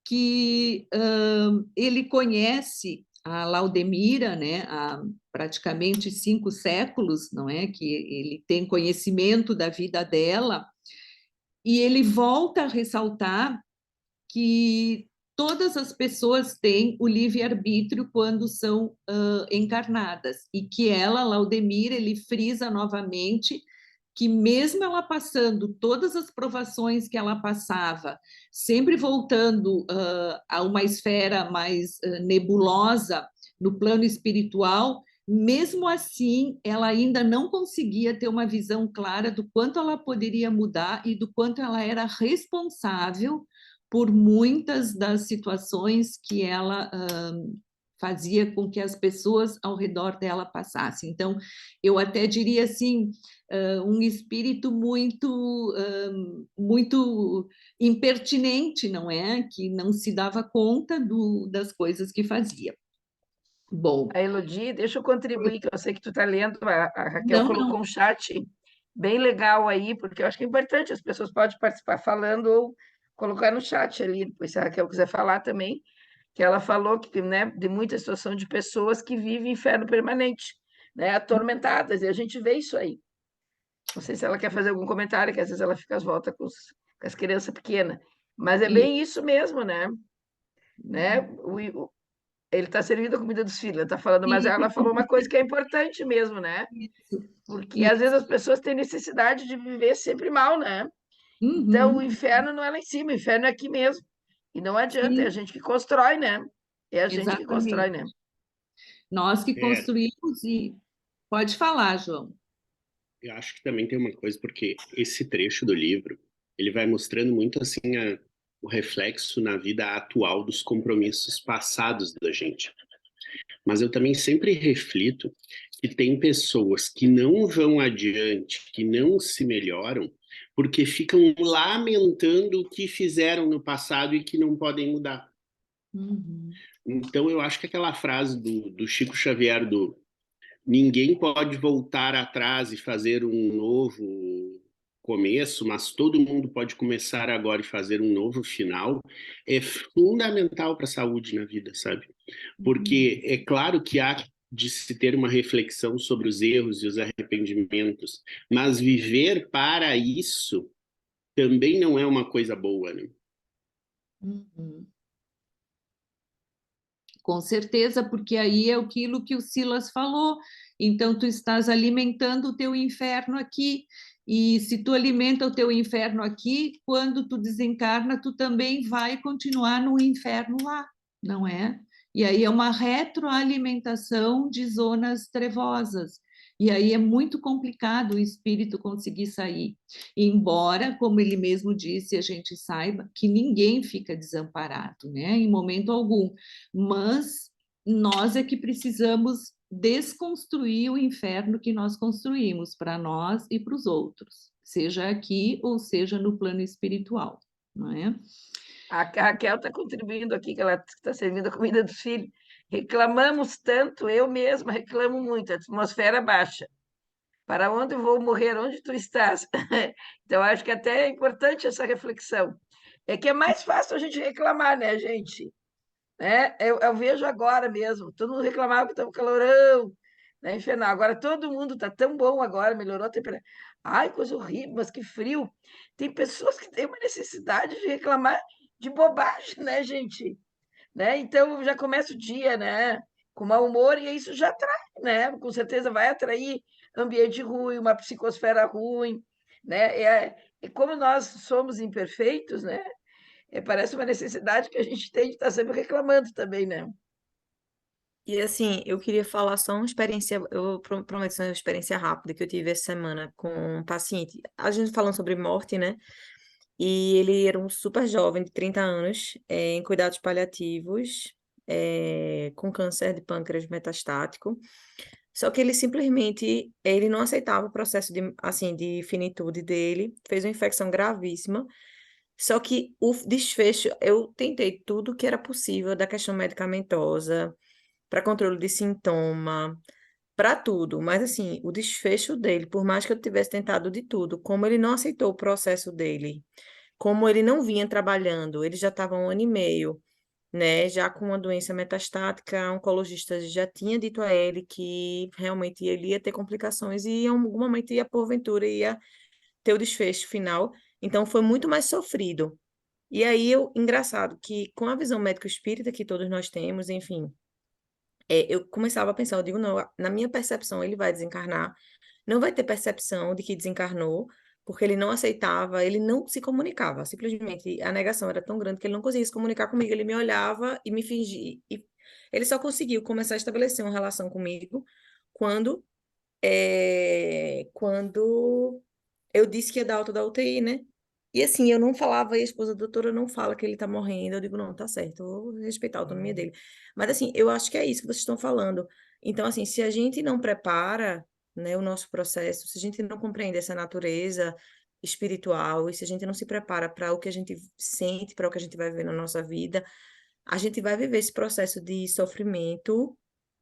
que ele conhece a Laudemira, né, há praticamente 5 séculos, não é? Que ele tem conhecimento da vida dela, e ele volta a ressaltar que todas as pessoas têm o livre-arbítrio quando são encarnadas, e que ela, Laudemira, ele frisa novamente que mesmo ela passando todas as provações que ela passava, sempre voltando a uma esfera mais nebulosa no plano espiritual, mesmo assim, ela ainda não conseguia ter uma visão clara do quanto ela poderia mudar e do quanto ela era responsável por muitas das situações que ela fazia com que as pessoas ao redor dela passassem. Então, eu até diria assim, um espírito muito impertinente, não é? Que não se dava conta das coisas que fazia. Bom. A Elodie, deixa eu contribuir, que eu sei que tu está lendo, a Raquel colocou um chat bem legal aí, porque eu acho que é importante, as pessoas podem participar falando ou colocar no chat ali, depois se a Raquel quiser falar também, que ela falou que, né, de muita situação de pessoas que vivem inferno permanente, né, atormentadas, e a gente vê isso aí. Não sei se ela quer fazer algum comentário, que às vezes ela fica às voltas com as crianças pequenas, mas é bem isso mesmo, né? Ele está servindo a comida dos filhos, está falando, mas ela falou uma coisa que é importante mesmo, né? Porque às vezes as pessoas têm necessidade de viver sempre mal, né? Então o inferno não é lá em cima, o inferno é aqui mesmo. E não adianta, é a gente que constrói, né? É a gente que constrói, né? Nós que construímos e... Pode falar, João. Eu acho que também tem uma coisa, porque esse trecho do livro, ele vai mostrando muito assim o reflexo na vida atual dos compromissos passados da gente. Mas eu também sempre reflito que tem pessoas que não vão adiante, que não se melhoram, porque ficam lamentando o que fizeram no passado e que não podem mudar. Então eu acho que aquela frase do Chico Xavier, ninguém pode voltar atrás e fazer um novo começo, mas todo mundo pode começar agora e fazer um novo final, é fundamental para a saúde na vida, sabe? Porque é claro que há de se ter uma reflexão sobre os erros e os arrependimentos, mas viver para isso também não é uma coisa boa, né? Uhum. Com certeza, porque aí é aquilo que o Silas falou. Então, tu estás alimentando o teu inferno aqui. E se tu alimenta o teu inferno aqui, quando tu desencarna, tu também vai continuar no inferno lá, não é? E aí é uma retroalimentação de zonas trevosas. E aí é muito complicado o espírito conseguir sair. Embora, como ele mesmo disse, a gente saiba que ninguém fica desamparado, né? Em momento algum. Mas nós é que precisamos desconstruir o inferno que nós construímos para nós e para os outros, seja aqui ou seja no plano espiritual, não é? A Raquel está contribuindo aqui, que ela está servindo a comida do filho. Reclamamos tanto, eu mesma reclamo muito, a atmosfera baixa. Para onde eu vou morrer? Onde tu estás? Então, acho que até é importante essa reflexão. É que é mais fácil a gente reclamar, né, gente? Né? Eu vejo agora mesmo, todo mundo reclamava que estava calorão, né, infernal. Agora todo mundo está tão bom agora, melhorou a temperatura. Ai, coisa horrível, mas que frio. Tem pessoas que têm uma necessidade de reclamar de bobagem, né, gente? Né? Então já começa o dia, né, com mau humor, e isso já atrai, né? Com certeza vai atrair ambiente ruim, uma psicosfera ruim, né? E como nós somos imperfeitos, né? Parece uma necessidade que a gente tem de estar sempre reclamando também, né? E assim, eu queria falar só uma experiência, eu prometo uma experiência rápida que eu tive essa semana com um paciente. A gente falando sobre morte, né? E ele era um super jovem, de 30 anos, em cuidados paliativos, com câncer de pâncreas metastático. Só que ele simplesmente, ele não aceitava o processo de, assim, de finitude dele, fez uma infecção gravíssima. Só que o desfecho, eu tentei tudo que era possível da questão medicamentosa, para controle de sintoma, para tudo. Mas assim, o desfecho dele, por mais que eu tivesse tentado de tudo, como ele não aceitou o processo dele, como ele não vinha trabalhando, ele já estava 1 ano e meio, né, já com uma doença metastática, a oncologista já tinha dito a ele que realmente ele ia ter complicações e em algum momento ia, porventura, ia ter o desfecho final. Então foi muito mais sofrido. E aí, engraçado que com a visão médico-espírita que todos nós temos, enfim, eu começava a pensar, eu digo, não, na minha percepção ele vai desencarnar, não vai ter percepção de que desencarnou, porque ele não aceitava, ele não se comunicava, simplesmente a negação era tão grande que ele não conseguia se comunicar comigo, ele me olhava e me fingia, e ele só conseguiu começar a estabelecer uma relação comigo quando, quando eu disse que ia dar alta da UTI, né? E assim, eu não falava, e a esposa, doutora, não fala que ele tá morrendo. Eu digo, não, tá certo, eu vou respeitar a autonomia dele. Mas assim, eu acho que é isso que vocês estão falando. Então, assim, se a gente não prepara, né, o nosso processo, se a gente não compreende essa natureza espiritual, e se a gente não se prepara para o que a gente sente, para o que a gente vai ver na nossa vida, a gente vai viver esse processo de sofrimento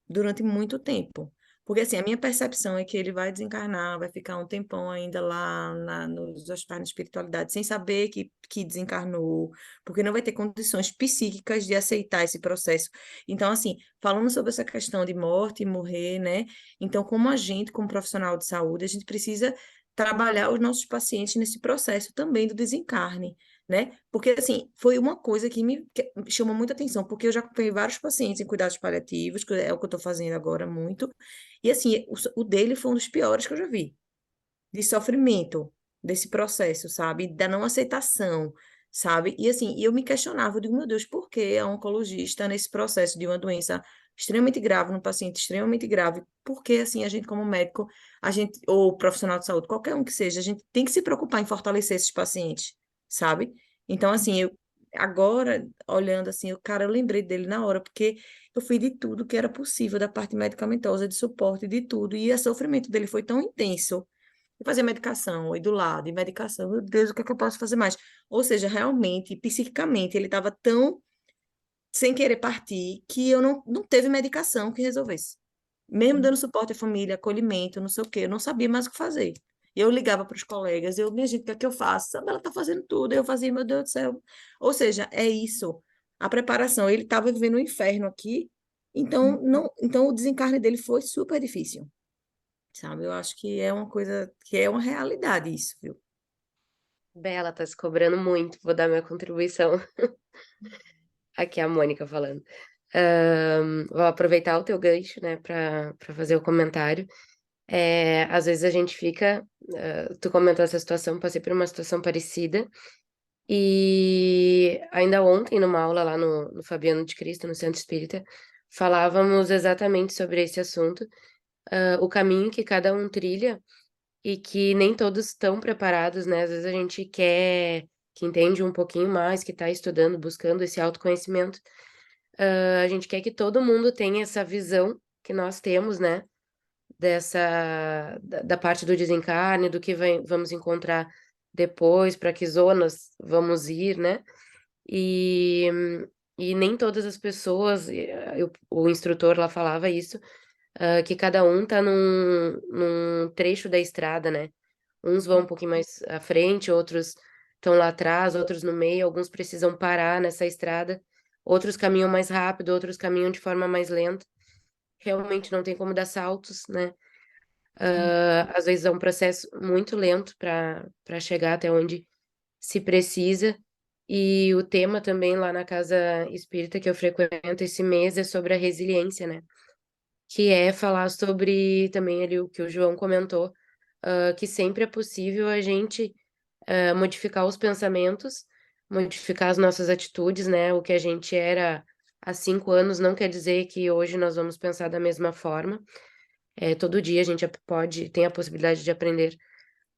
durante muito tempo. Porque, assim, a minha percepção é que ele vai desencarnar, vai ficar um tempão ainda lá nos hospitais de espiritualidade, sem saber que desencarnou, porque não vai ter condições psíquicas de aceitar esse processo. Então, assim, falando sobre essa questão de morte e morrer, né? Então, como a gente, como profissional de saúde, a gente precisa trabalhar os nossos pacientes nesse processo também do desencarne, né? Porque, assim, foi uma coisa que me chamou muita atenção, porque eu já acompanhei vários pacientes em cuidados paliativos, que é o que eu estou fazendo agora muito, e, assim, o dele foi um dos piores que eu já vi, de sofrimento, desse processo, sabe? Da não aceitação, sabe? E, assim, eu me questionava, eu digo, meu Deus, por que a oncologista, nesse processo de uma doença extremamente grave, num paciente extremamente grave, por que, assim, a gente, como médico, a gente, ou profissional de saúde, qualquer um que seja, a gente tem que se preocupar em fortalecer esses pacientes, sabe? Então, assim, eu agora, olhando assim, cara, eu lembrei dele na hora, porque eu fui de tudo que era possível, da parte medicamentosa, de suporte, de tudo, e o sofrimento dele foi tão intenso. Eu fazia medicação, e do lado, e medicação, meu Deus, o que é que eu posso fazer mais? Ou seja, realmente, psiquicamente, ele estava tão sem querer partir que eu não teve medicação que resolvesse. Mesmo dando suporte à família, acolhimento, não sei o quê, eu não sabia mais o que fazer. Eu ligava para os colegas, minha gente, o que é que eu faço? Ela está fazendo tudo. Eu fazia, meu Deus do céu. Ou seja, é isso. A preparação. Ele estava vivendo um inferno aqui, então, não, então o desencarne dele foi super difícil, sabe? Eu acho que é uma coisa, que é uma realidade isso, viu? Bela, tá se cobrando muito. Vou dar minha contribuição. Aqui é a Mônica falando. Vou aproveitar o teu gancho, né, para fazer o comentário. Às vezes a gente fica. Tu comentou essa situação, passei por uma situação parecida. E ainda ontem, numa aula lá no Fabiano de Cristo, no Centro Espírita, falávamos exatamente sobre esse assunto, o caminho que cada um trilha e que nem todos estão preparados, né? Às vezes a gente quer, que entende um pouquinho mais, que está estudando, buscando esse autoconhecimento, a gente quer que todo mundo tenha essa visão que nós temos, né? Da parte do desencarne, do que vamos encontrar depois, para que zonas vamos ir, né? E, e nem todas as pessoas, o instrutor lá falava isso, que cada um tá num trecho da estrada, né? Uns vão um pouquinho mais à frente, outros estão lá atrás, outros no meio, alguns precisam parar nessa estrada, outros caminham mais rápido, outros caminham de forma mais lenta. Realmente não tem como dar saltos, né? Às vezes é um processo muito lento para chegar até onde se precisa. E o tema também lá na casa espírita que eu frequento esse mês é sobre a resiliência, né? Que é falar sobre também ali o que o João comentou, que sempre é possível a gente modificar os pensamentos, modificar as nossas atitudes, né? O que a gente era há 5 anos não quer dizer que hoje nós vamos pensar da mesma forma. Todo dia a gente tem a possibilidade de aprender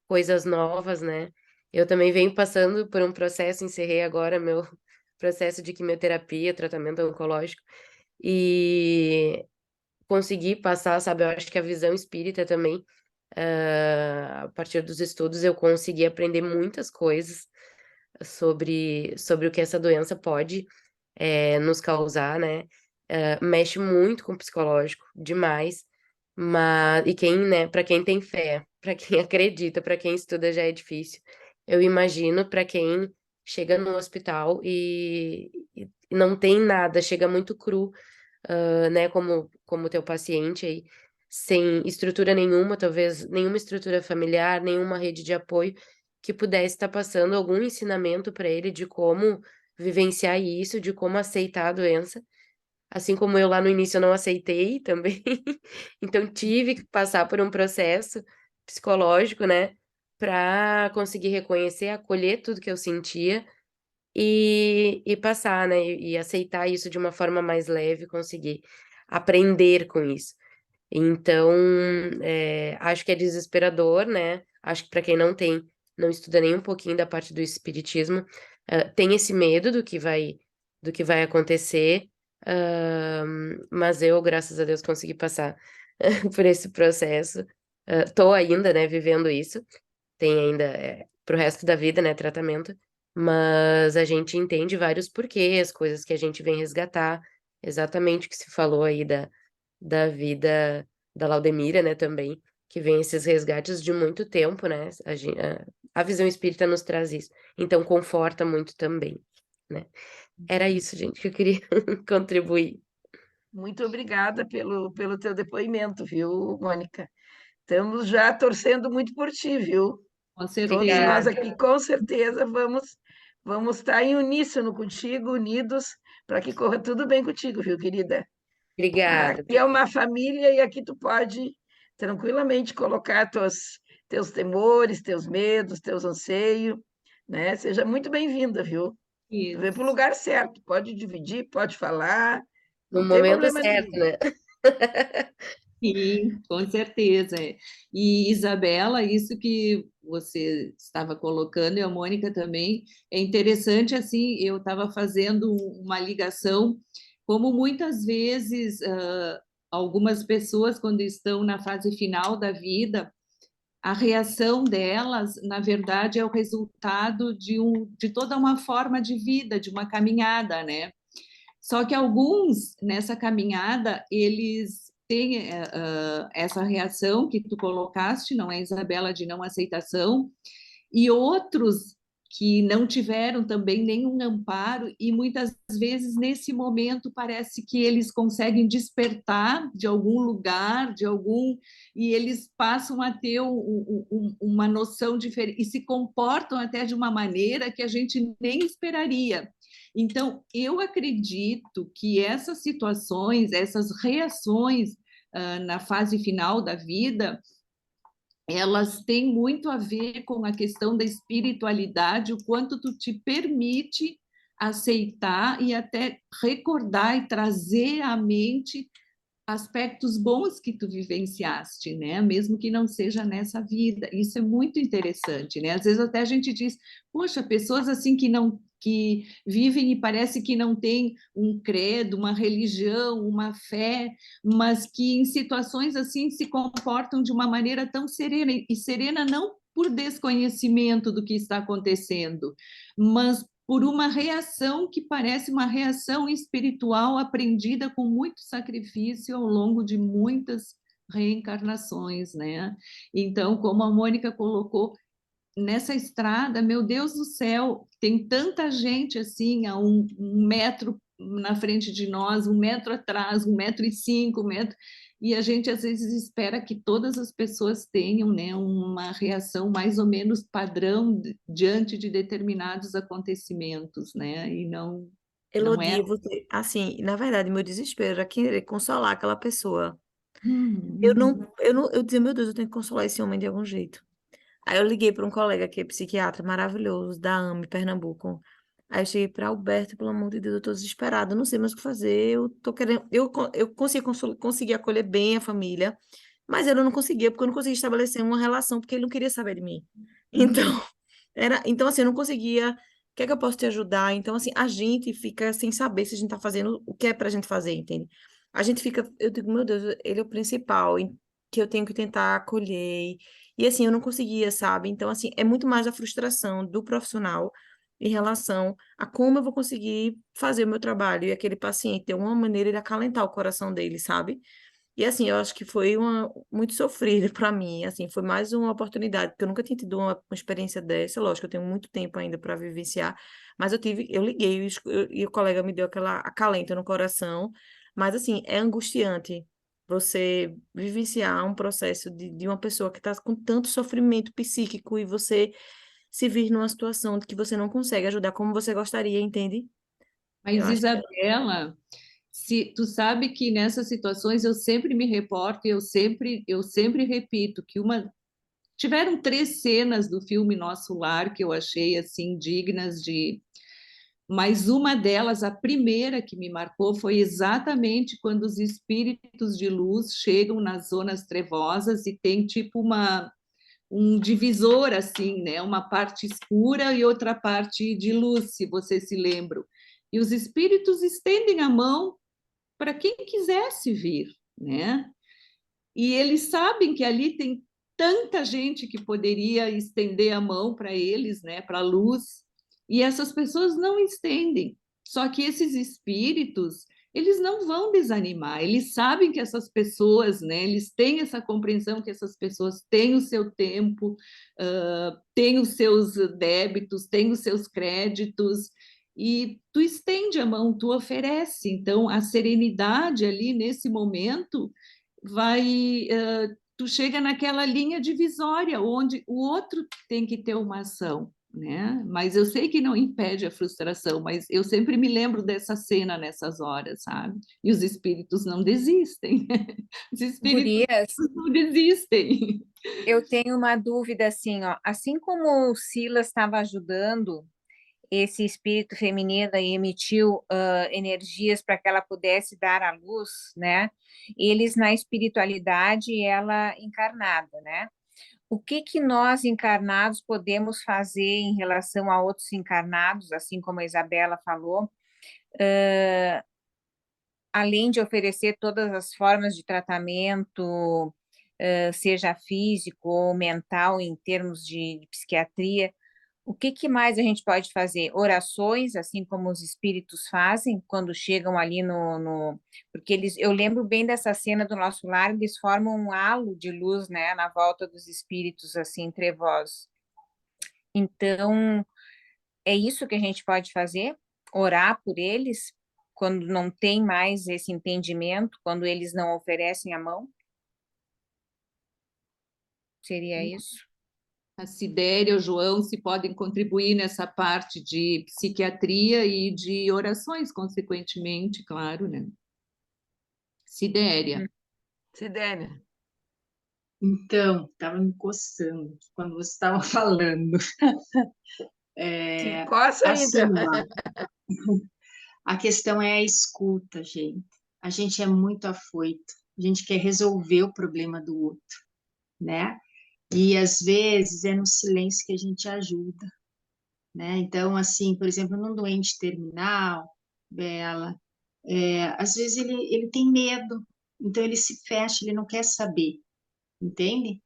coisas novas, né? Eu também venho passando por um processo, encerrei agora meu processo de quimioterapia, tratamento oncológico, e consegui passar, sabe? Eu acho que a visão espírita também, a partir dos estudos, eu consegui aprender muitas coisas sobre o que essa doença pode nos causar, né? Mexe muito com o psicológico, demais. E quem, né, para quem tem fé, para quem acredita, para quem estuda já é difícil. Eu imagino para quem chega no hospital e não tem nada, chega muito cru, né, como teu paciente aí, sem estrutura nenhuma, talvez nenhuma estrutura familiar, nenhuma rede de apoio que pudesse estar passando algum ensinamento para ele de como vivenciar isso, de como aceitar a doença. Assim como eu lá no início eu não aceitei também, então tive que passar por um processo psicológico, né, para conseguir reconhecer, acolher tudo que eu sentia e passar, né, e aceitar isso de uma forma mais leve, conseguir aprender com isso. Então, acho que é desesperador, né? Acho que para quem não estuda nem um pouquinho da parte do espiritismo, tem esse medo do que vai acontecer, mas eu, graças a Deus, consegui passar por esse processo. Tô ainda, né, vivendo isso. Tem ainda, pro resto da vida, né, tratamento, mas a gente entende vários porquês, coisas que a gente vem resgatar, exatamente o que se falou aí da vida da Laudemira, né, também, que vem esses resgates de muito tempo, né, a visão espírita nos traz isso, então conforta muito também, né. Era isso, gente, que eu queria contribuir. Muito obrigada pelo teu depoimento, viu, Mônica? Estamos já torcendo muito por ti, viu? Com Todos nós certeza. aqui, com certeza, vamos estar em uníssono contigo, unidos, para que corra tudo bem contigo, viu, querida? Obrigada. Aqui é uma família e aqui tu pode tranquilamente colocar teus temores, teus medos, teus anseios, né? Seja muito bem-vinda, viu? Tu vem para o Isso. lugar certo, pode dividir, pode falar, No não tem momento problema certo, nenhum. né? Sim, com certeza. E, Isabela, isso que você estava colocando, e a Mônica também, é interessante, assim, eu estava fazendo uma ligação, como muitas vezes algumas pessoas, quando estão na fase final da vida, a reação delas, na verdade, é o resultado de toda uma forma de vida, de uma caminhada, né? Só que alguns, nessa caminhada, eles têm essa reação que tu colocaste, não é, Isabela, de não aceitação, e outros que não tiveram também nenhum amparo, e muitas vezes nesse momento parece que eles conseguem despertar de algum lugar, e eles passam a ter uma noção diferente, e se comportam até de uma maneira que a gente nem esperaria. Então, eu acredito que essas situações, essas reações na fase final da vida, elas têm muito a ver com a questão da espiritualidade, o quanto tu te permite aceitar e até recordar e trazer à mente aspectos bons que tu vivenciaste, né? Mesmo que não seja nessa vida. Isso é muito interessante, né? Às vezes até a gente diz, poxa, pessoas assim que vivem e parece que não têm um credo, uma religião, uma fé, mas que em situações assim se comportam de uma maneira tão serena, e serena não por desconhecimento do que está acontecendo, mas por uma reação que parece uma reação espiritual aprendida com muito sacrifício ao longo de muitas reencarnações, né? Então, como a Mônica colocou, nessa estrada, meu Deus do céu, tem tanta gente assim, a um metro na frente de nós, 1 metro atrás, 1,5 m, 1 metro, e a gente às vezes espera que todas as pessoas tenham, né, uma reação mais ou menos padrão diante de determinados acontecimentos, né, e não é. Elodie, você, assim, na verdade, meu desespero era querer consolar aquela pessoa. Hum, Eu dizia, meu Deus, eu tenho que consolar esse homem de algum jeito. Aí eu liguei para um colega que é psiquiatra maravilhoso, da AME, Pernambuco. Aí eu cheguei para Alberto, pelo amor de Deus, eu tô desesperada, eu não sei mais o que fazer, eu tô querendo, eu consegui acolher bem a família, mas eu não conseguia, porque eu não conseguia estabelecer uma relação, porque ele não queria saber de mim. Então, então assim, eu não conseguia, o que é que eu posso te ajudar? Então, assim, a gente fica sem saber se a gente tá fazendo o que é pra gente fazer, entende? A gente fica, eu digo, meu Deus, ele é o principal, que eu tenho que tentar acolher. E assim, eu não conseguia, sabe? Então, assim, é muito mais a frustração do profissional em relação a como eu vou conseguir fazer o meu trabalho e aquele paciente ter uma maneira de acalentar o coração dele, sabe? E assim, eu acho que foi muito sofrido para mim, assim, foi mais uma oportunidade, porque eu nunca tinha tido uma experiência dessa, lógico, eu tenho muito tempo ainda para vivenciar, mas eu liguei e o colega me deu aquela acalenta no coração, mas assim, é angustiante você vivenciar um processo de uma pessoa que está com tanto sofrimento psíquico e você se vir numa situação de que você não consegue ajudar como você gostaria, entende? Eu mas acho que Isabela, se tu sabe que nessas situações eu sempre me reporto e eu sempre repito que tiveram 3 cenas do filme Nosso Lar que eu achei assim dignas de, mas uma delas, a primeira que me marcou, foi exatamente quando os espíritos de luz chegam nas zonas trevosas e tem tipo um divisor assim, né? Uma parte escura e outra parte de luz, se vocês se lembram. E os espíritos estendem a mão para quem quisesse vir, né? E eles sabem que ali tem tanta gente que poderia estender a mão para eles, né, para a luz, e essas pessoas não estendem. Só que esses espíritos, eles não vão desanimar, eles sabem que essas pessoas, né, eles têm essa compreensão que essas pessoas têm o seu tempo, têm os seus débitos, têm os seus créditos, e tu estende a mão, tu oferece. Então, a serenidade ali nesse momento tu chega naquela linha divisória onde o outro tem que ter uma ação, né? Mas eu sei que não impede a frustração, mas eu sempre me lembro dessa cena nessas horas, sabe? E os espíritos não desistem. Os espíritos Gurias, não desistem. eu tenho uma dúvida assim, ó. Assim como o Silas estava ajudando esse espírito feminino e emitiu energias para que ela pudesse dar à luz, né? Eles na espiritualidade e ela encarnada, né? O que que nós encarnados podemos fazer em relação a outros encarnados, assim como a Isabela falou, além de oferecer todas as formas de tratamento, seja físico ou mental, em termos de psiquiatria, O que mais a gente pode fazer? Orações, assim como os espíritos fazem quando chegam ali porque eu lembro bem dessa cena do nosso lar, eles formam um halo de luz, né, na volta dos espíritos, assim, trevosos. Então, é isso que a gente pode fazer? Orar por eles quando não tem mais esse entendimento, quando eles não oferecem a mão? Seria isso? A Sidéria, o João, se podem contribuir nessa parte de psiquiatria e de orações, consequentemente, claro, né? Sidéria. Sidênia. Então, estava me coçando quando você estava falando. Se coça aí, Assim, então. ó, a questão é a escuta, gente. A gente é muito afoito, a gente quer resolver o problema do outro, né? E às vezes é no silêncio que a gente ajuda, né? Então, assim, por exemplo, num doente terminal, Bela, às vezes ele tem medo, então ele se fecha, ele não quer saber, entende?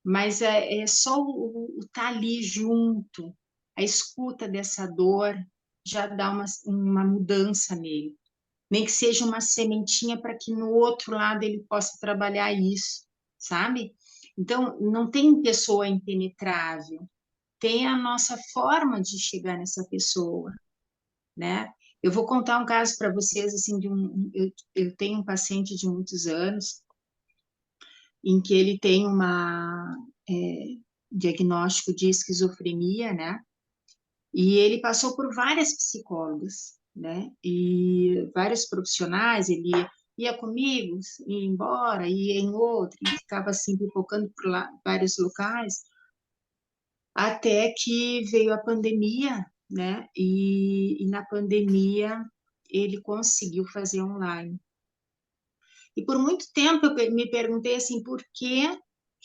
Mas é só o estar ali junto, a escuta dessa dor já dá uma mudança nele. Nem que seja uma sementinha para que no outro lado ele possa trabalhar isso, sabe? Então, não tem pessoa impenetrável, tem a nossa forma de chegar nessa pessoa, né? Eu vou contar um caso para vocês, assim, eu tenho um paciente de muitos anos, em que ele tem diagnóstico de esquizofrenia, né? E ele passou por várias psicólogas, né? E vários profissionais, ele ia comigo, ia embora, ia em outro, e ficava assim pipocando por lá, vários locais, até que veio a pandemia, né? E na pandemia ele conseguiu fazer online. E por muito tempo eu me perguntei assim, por que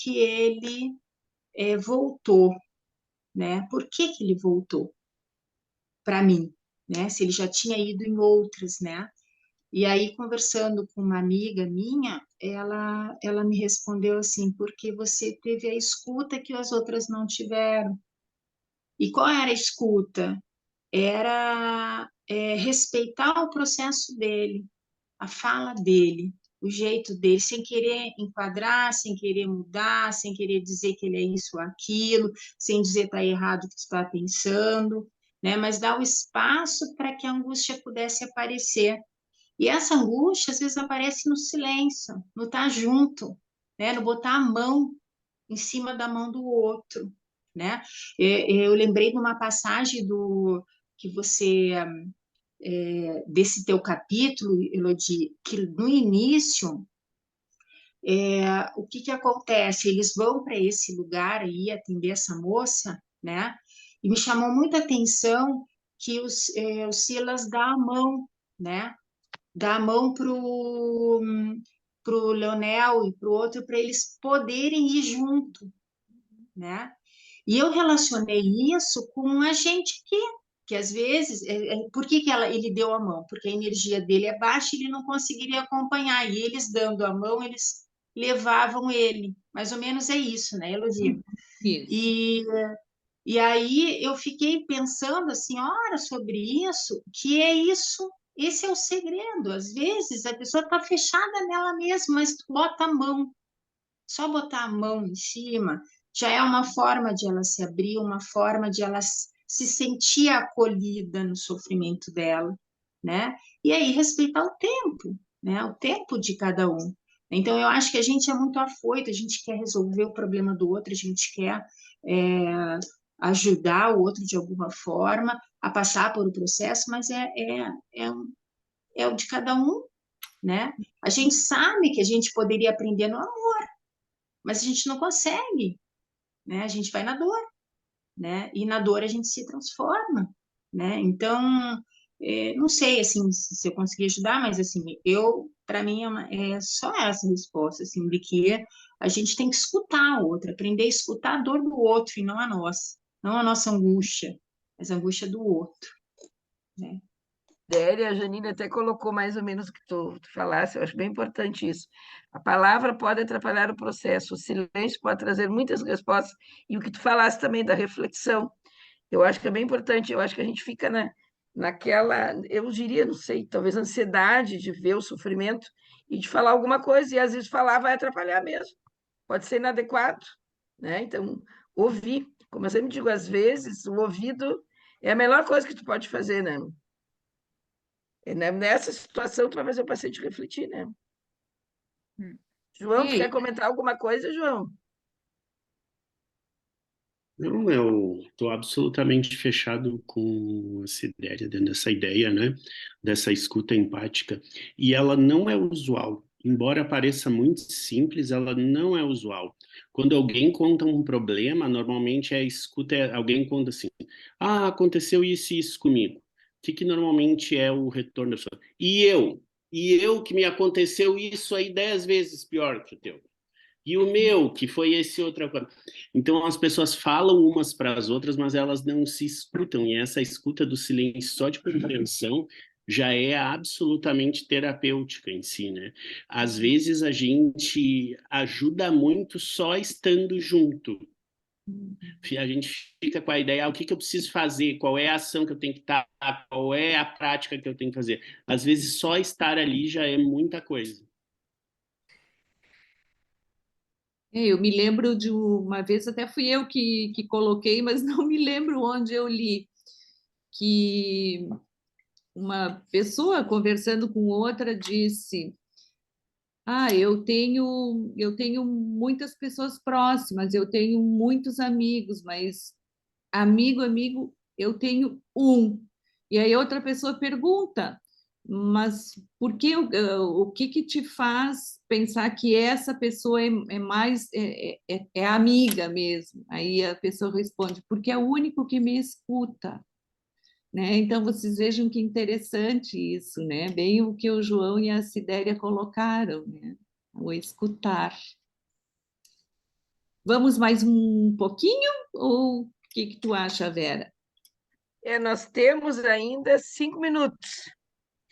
ele voltou, né? Por que ele voltou para mim, né? Se ele já tinha ido em outras, né? E aí, conversando com uma amiga minha, ela me respondeu assim, porque você teve a escuta que as outras não tiveram. E qual era a escuta? Era respeitar o processo dele, a fala dele, o jeito dele, sem querer enquadrar, sem querer mudar, sem querer dizer que ele é isso ou aquilo, sem dizer está errado o que tu está pensando, né? Mas dar o espaço para que a angústia pudesse aparecer. E essa angústia, às vezes, aparece no silêncio, no estar junto, né? No botar a mão em cima da mão do outro, né? Eu lembrei de uma passagem que você desse teu capítulo, Elodie, que no início, o que acontece? Eles vão para esse lugar aí atender essa moça, né? E me chamou muita atenção que o Silas dá a mão, né? Dá a mão pro Leonel e pro outro para eles poderem ir junto, né? E eu relacionei isso com a gente que às vezes, por que ele deu a mão? Porque a energia dele é baixa e ele não conseguiria acompanhar, e eles dando a mão, eles levavam ele. Mais ou menos é isso, né, Elodie? Isso. E aí eu fiquei pensando assim, ora, sobre isso, que é isso, esse é o segredo. Às vezes a pessoa está fechada nela mesma, mas tu bota a mão, só botar a mão em cima já é uma forma de ela se abrir, uma forma de ela se sentir acolhida no sofrimento dela, né? E aí respeitar o tempo, né? O tempo de cada um. Então eu acho que a gente é muito afoito, a gente quer resolver o problema do outro, a gente quer ajudar o outro de alguma forma a passar por o processo, mas é o de cada um, né? A gente sabe que a gente poderia aprender no amor, mas a gente não consegue, né? A gente vai na dor, né? E na dor a gente se transforma, né? Então, não sei, assim, se eu conseguir ajudar, mas, assim, para mim, é só essa resposta, assim, de que a gente tem que escutar o outro, aprender a escutar a dor do outro e não a nossa, não a nossa angústia, mas a angústia do outro, né? A Janine até colocou mais ou menos o que tu falasse, eu acho bem importante isso. A palavra pode atrapalhar o processo, o silêncio pode trazer muitas respostas, e o que tu falasse também da reflexão. Eu acho que é bem importante, eu acho que a gente fica naquela, eu diria, não sei, talvez ansiedade de ver o sofrimento e de falar alguma coisa, e às vezes falar vai atrapalhar mesmo, pode ser inadequado, né? Então, ouvir, como eu sempre digo, às vezes o ouvido é a melhor coisa que tu pode fazer, né? Nessa situação, tu vai fazer o paciente refletir, né? João, tu quer É, comentar alguma coisa, João? Não, eu estou absolutamente fechado com essa ideia, né, dessa escuta empática, e ela não é usual. Embora pareça muito simples, ela não é usual. Quando alguém conta um problema, normalmente a escuta alguém conta assim: ah, aconteceu isso e isso comigo. O que normalmente é o retorno da pessoa? E eu que me aconteceu isso aí 10 vezes pior que o teu. E o meu, que foi esse outra coisa. Então as pessoas falam umas para as outras, mas elas não se escutam. E essa escuta do silêncio só de compreensão já é absolutamente terapêutica em si, né? Às vezes a gente ajuda muito só estando junto. A gente fica com a ideia, o que eu preciso fazer, qual é a ação que eu tenho que estar, qual é a prática que eu tenho que fazer. Às vezes só estar ali já é muita coisa. eu me lembro de uma vez, até fui eu que coloquei, mas não me lembro onde eu li, que uma pessoa conversando com outra disse: ah, eu tenho muitas pessoas próximas, eu tenho muitos amigos, mas amigo, eu tenho um. E aí outra pessoa pergunta, mas por que, o que que te faz pensar que essa pessoa é mais, é amiga mesmo? Aí a pessoa responde, porque é o único que me escuta. Né? Então, vocês vejam que interessante isso, né? Bem o que o João e a Sidéria colocaram, né? O escutar. Vamos mais um pouquinho? Ou o que tu acha, Vera? Nós temos ainda 5 minutos.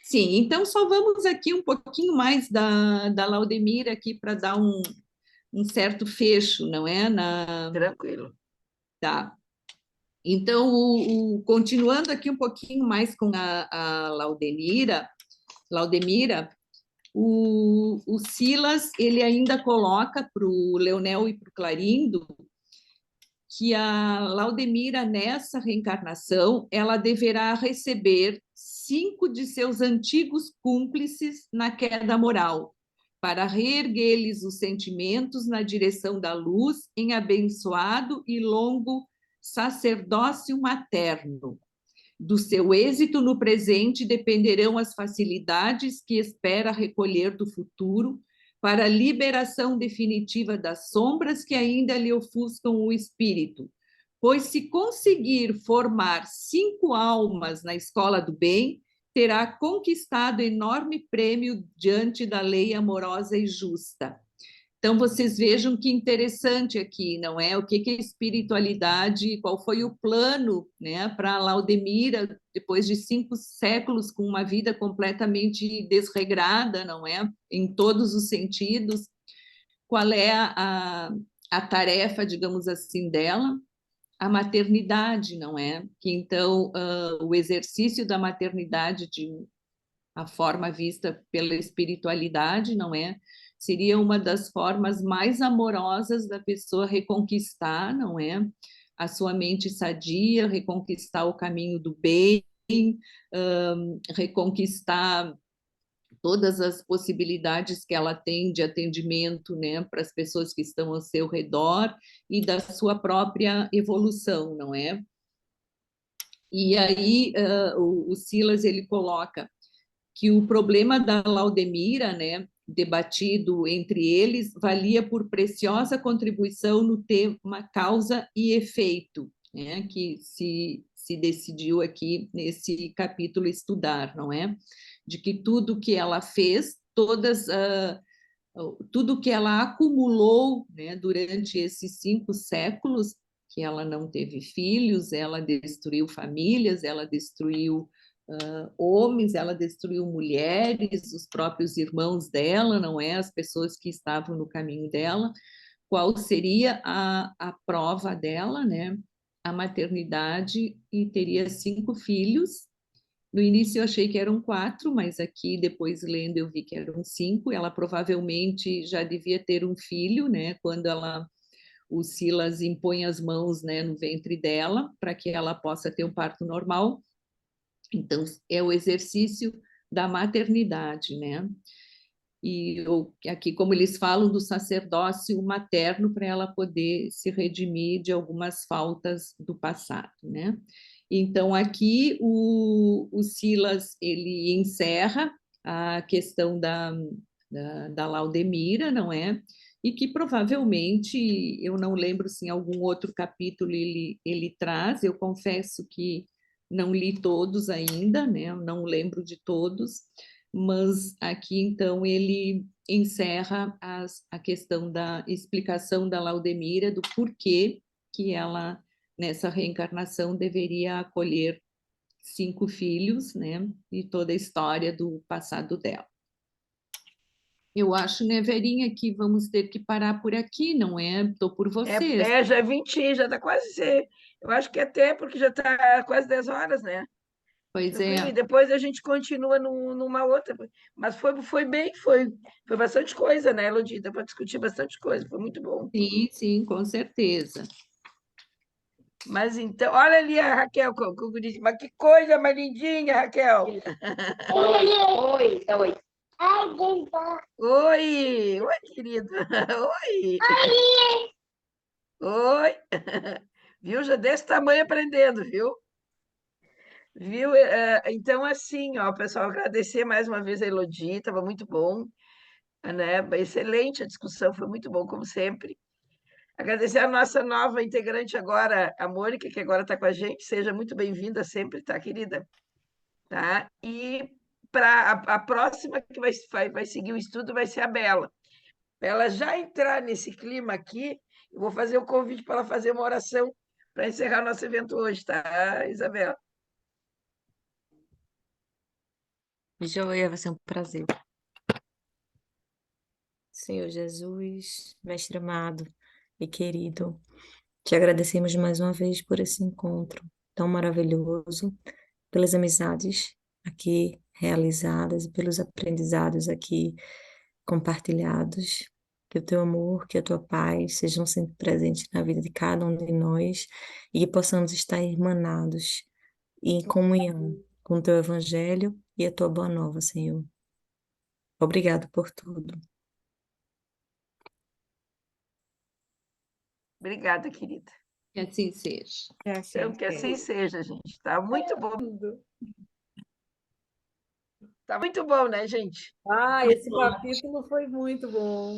Sim, então só vamos aqui um pouquinho mais da Laudemira aqui para dar um certo fecho, não é? Tranquilo. Tá. Então, continuando aqui um pouquinho mais com a Laudemira, o Silas ele ainda coloca para o Leonel e para o Clarindo que a Laudemira, nessa reencarnação, ela deverá receber 5 de seus antigos cúmplices na queda moral, para reerguer-lhes os sentimentos na direção da luz em abençoado e longo sacerdócio materno. Do seu êxito no presente dependerão as facilidades que espera recolher do futuro para a liberação definitiva das sombras que ainda lhe ofuscam o espírito. Pois se conseguir formar 5 almas na escola do bem, terá conquistado enorme prêmio diante da lei amorosa e justa. Então, vocês vejam que interessante aqui, não é? O que é espiritualidade, qual foi o plano, né, para Laudemira, depois de 5 séculos com uma vida completamente desregrada, não é? Em todos os sentidos, qual é a tarefa, digamos assim, dela? A maternidade, não é? Que então, o exercício da maternidade de a forma vista pela espiritualidade, não é? Seria uma das formas mais amorosas da pessoa reconquistar, não é? A sua mente sadia, reconquistar o caminho do bem, reconquistar todas as possibilidades que ela tem de atendimento, né, para as pessoas que estão ao seu redor e da sua própria evolução, não é? E aí o Silas ele coloca que o problema da Laudemira, né, debatido entre eles, valia por preciosa contribuição no tema causa e efeito, né, que se decidiu aqui nesse capítulo estudar, não é? De que tudo que ela fez, tudo que ela acumulou, né, durante esses 5 séculos, que ela não teve filhos, ela destruiu famílias, ela destruiu homens, ela destruiu mulheres, os próprios irmãos dela, não é? As pessoas que estavam no caminho dela. Qual seria a prova dela, né? a maternidade e teria 5 filhos. No início eu achei que eram 4, mas aqui, depois lendo, eu vi que eram 5. Ela provavelmente já devia ter um filho, né, quando o Silas impõe as mãos, né, no ventre dela, para que ela possa ter um parto normal. Então, é o exercício da maternidade, né? E aqui, como eles falam, do sacerdócio materno, para ela poder se redimir de algumas faltas do passado, né? Então, aqui, o Silas, ele encerra a questão da Laudemira, não é? E que provavelmente, eu não lembro se em algum outro capítulo ele traz, eu confesso que não li todos ainda, né? Eu não lembro de todos, mas aqui então ele encerra a questão da explicação da Laudemira, do porquê que ela, nessa reencarnação, deveria acolher 5 filhos, né? E toda a história do passado dela. Eu acho, né, Verinha, que vamos ter que parar por aqui, não é? Estou por vocês. Já é 20, já está quase ser. Eu acho que até porque já está quase 10 horas, né? Pois Tranquilo, e é. depois a gente continua numa outra. Mas foi bem, foi bastante coisa, né, Elodie? Deu para discutir bastante coisa, foi muito bom. Sim, sim, com certeza. Mas então, olha ali a Raquel com o guri. Mas que coisa mais lindinha, Raquel. Oi, oi. Oi, oi, querida. Oi. Oi. Viu? Já desse tamanho aprendendo, viu? Viu? Então, assim, ó, pessoal, agradecer mais uma vez a Elodie, estava muito bom, né? Excelente a discussão, foi muito bom, como sempre. Agradecer a nossa nova integrante agora, a Mônica, que agora está com a gente. Seja muito bem-vinda sempre, tá, querida? Tá? E para a próxima que vai seguir o estudo vai ser a Bela. Para ela já entrar nesse clima aqui, eu vou fazer o convite para ela fazer uma oração para encerrar nosso evento hoje, tá, Isabela? Joia, vai ser um prazer. Senhor Jesus, mestre amado e querido, te agradecemos mais uma vez por esse encontro tão maravilhoso, pelas amizades aqui realizadas e pelos aprendizados aqui compartilhados. Que o teu amor, que a tua paz sejam sempre presentes na vida de cada um de nós e que possamos estar irmanados em comunhão com o teu evangelho e a tua boa nova, Senhor. Obrigado por tudo. Obrigada, querida. Que assim seja. Então, que assim seja, gente. Tá muito bom. Tá muito bom, né, gente? Ah, esse capítulo foi muito bom.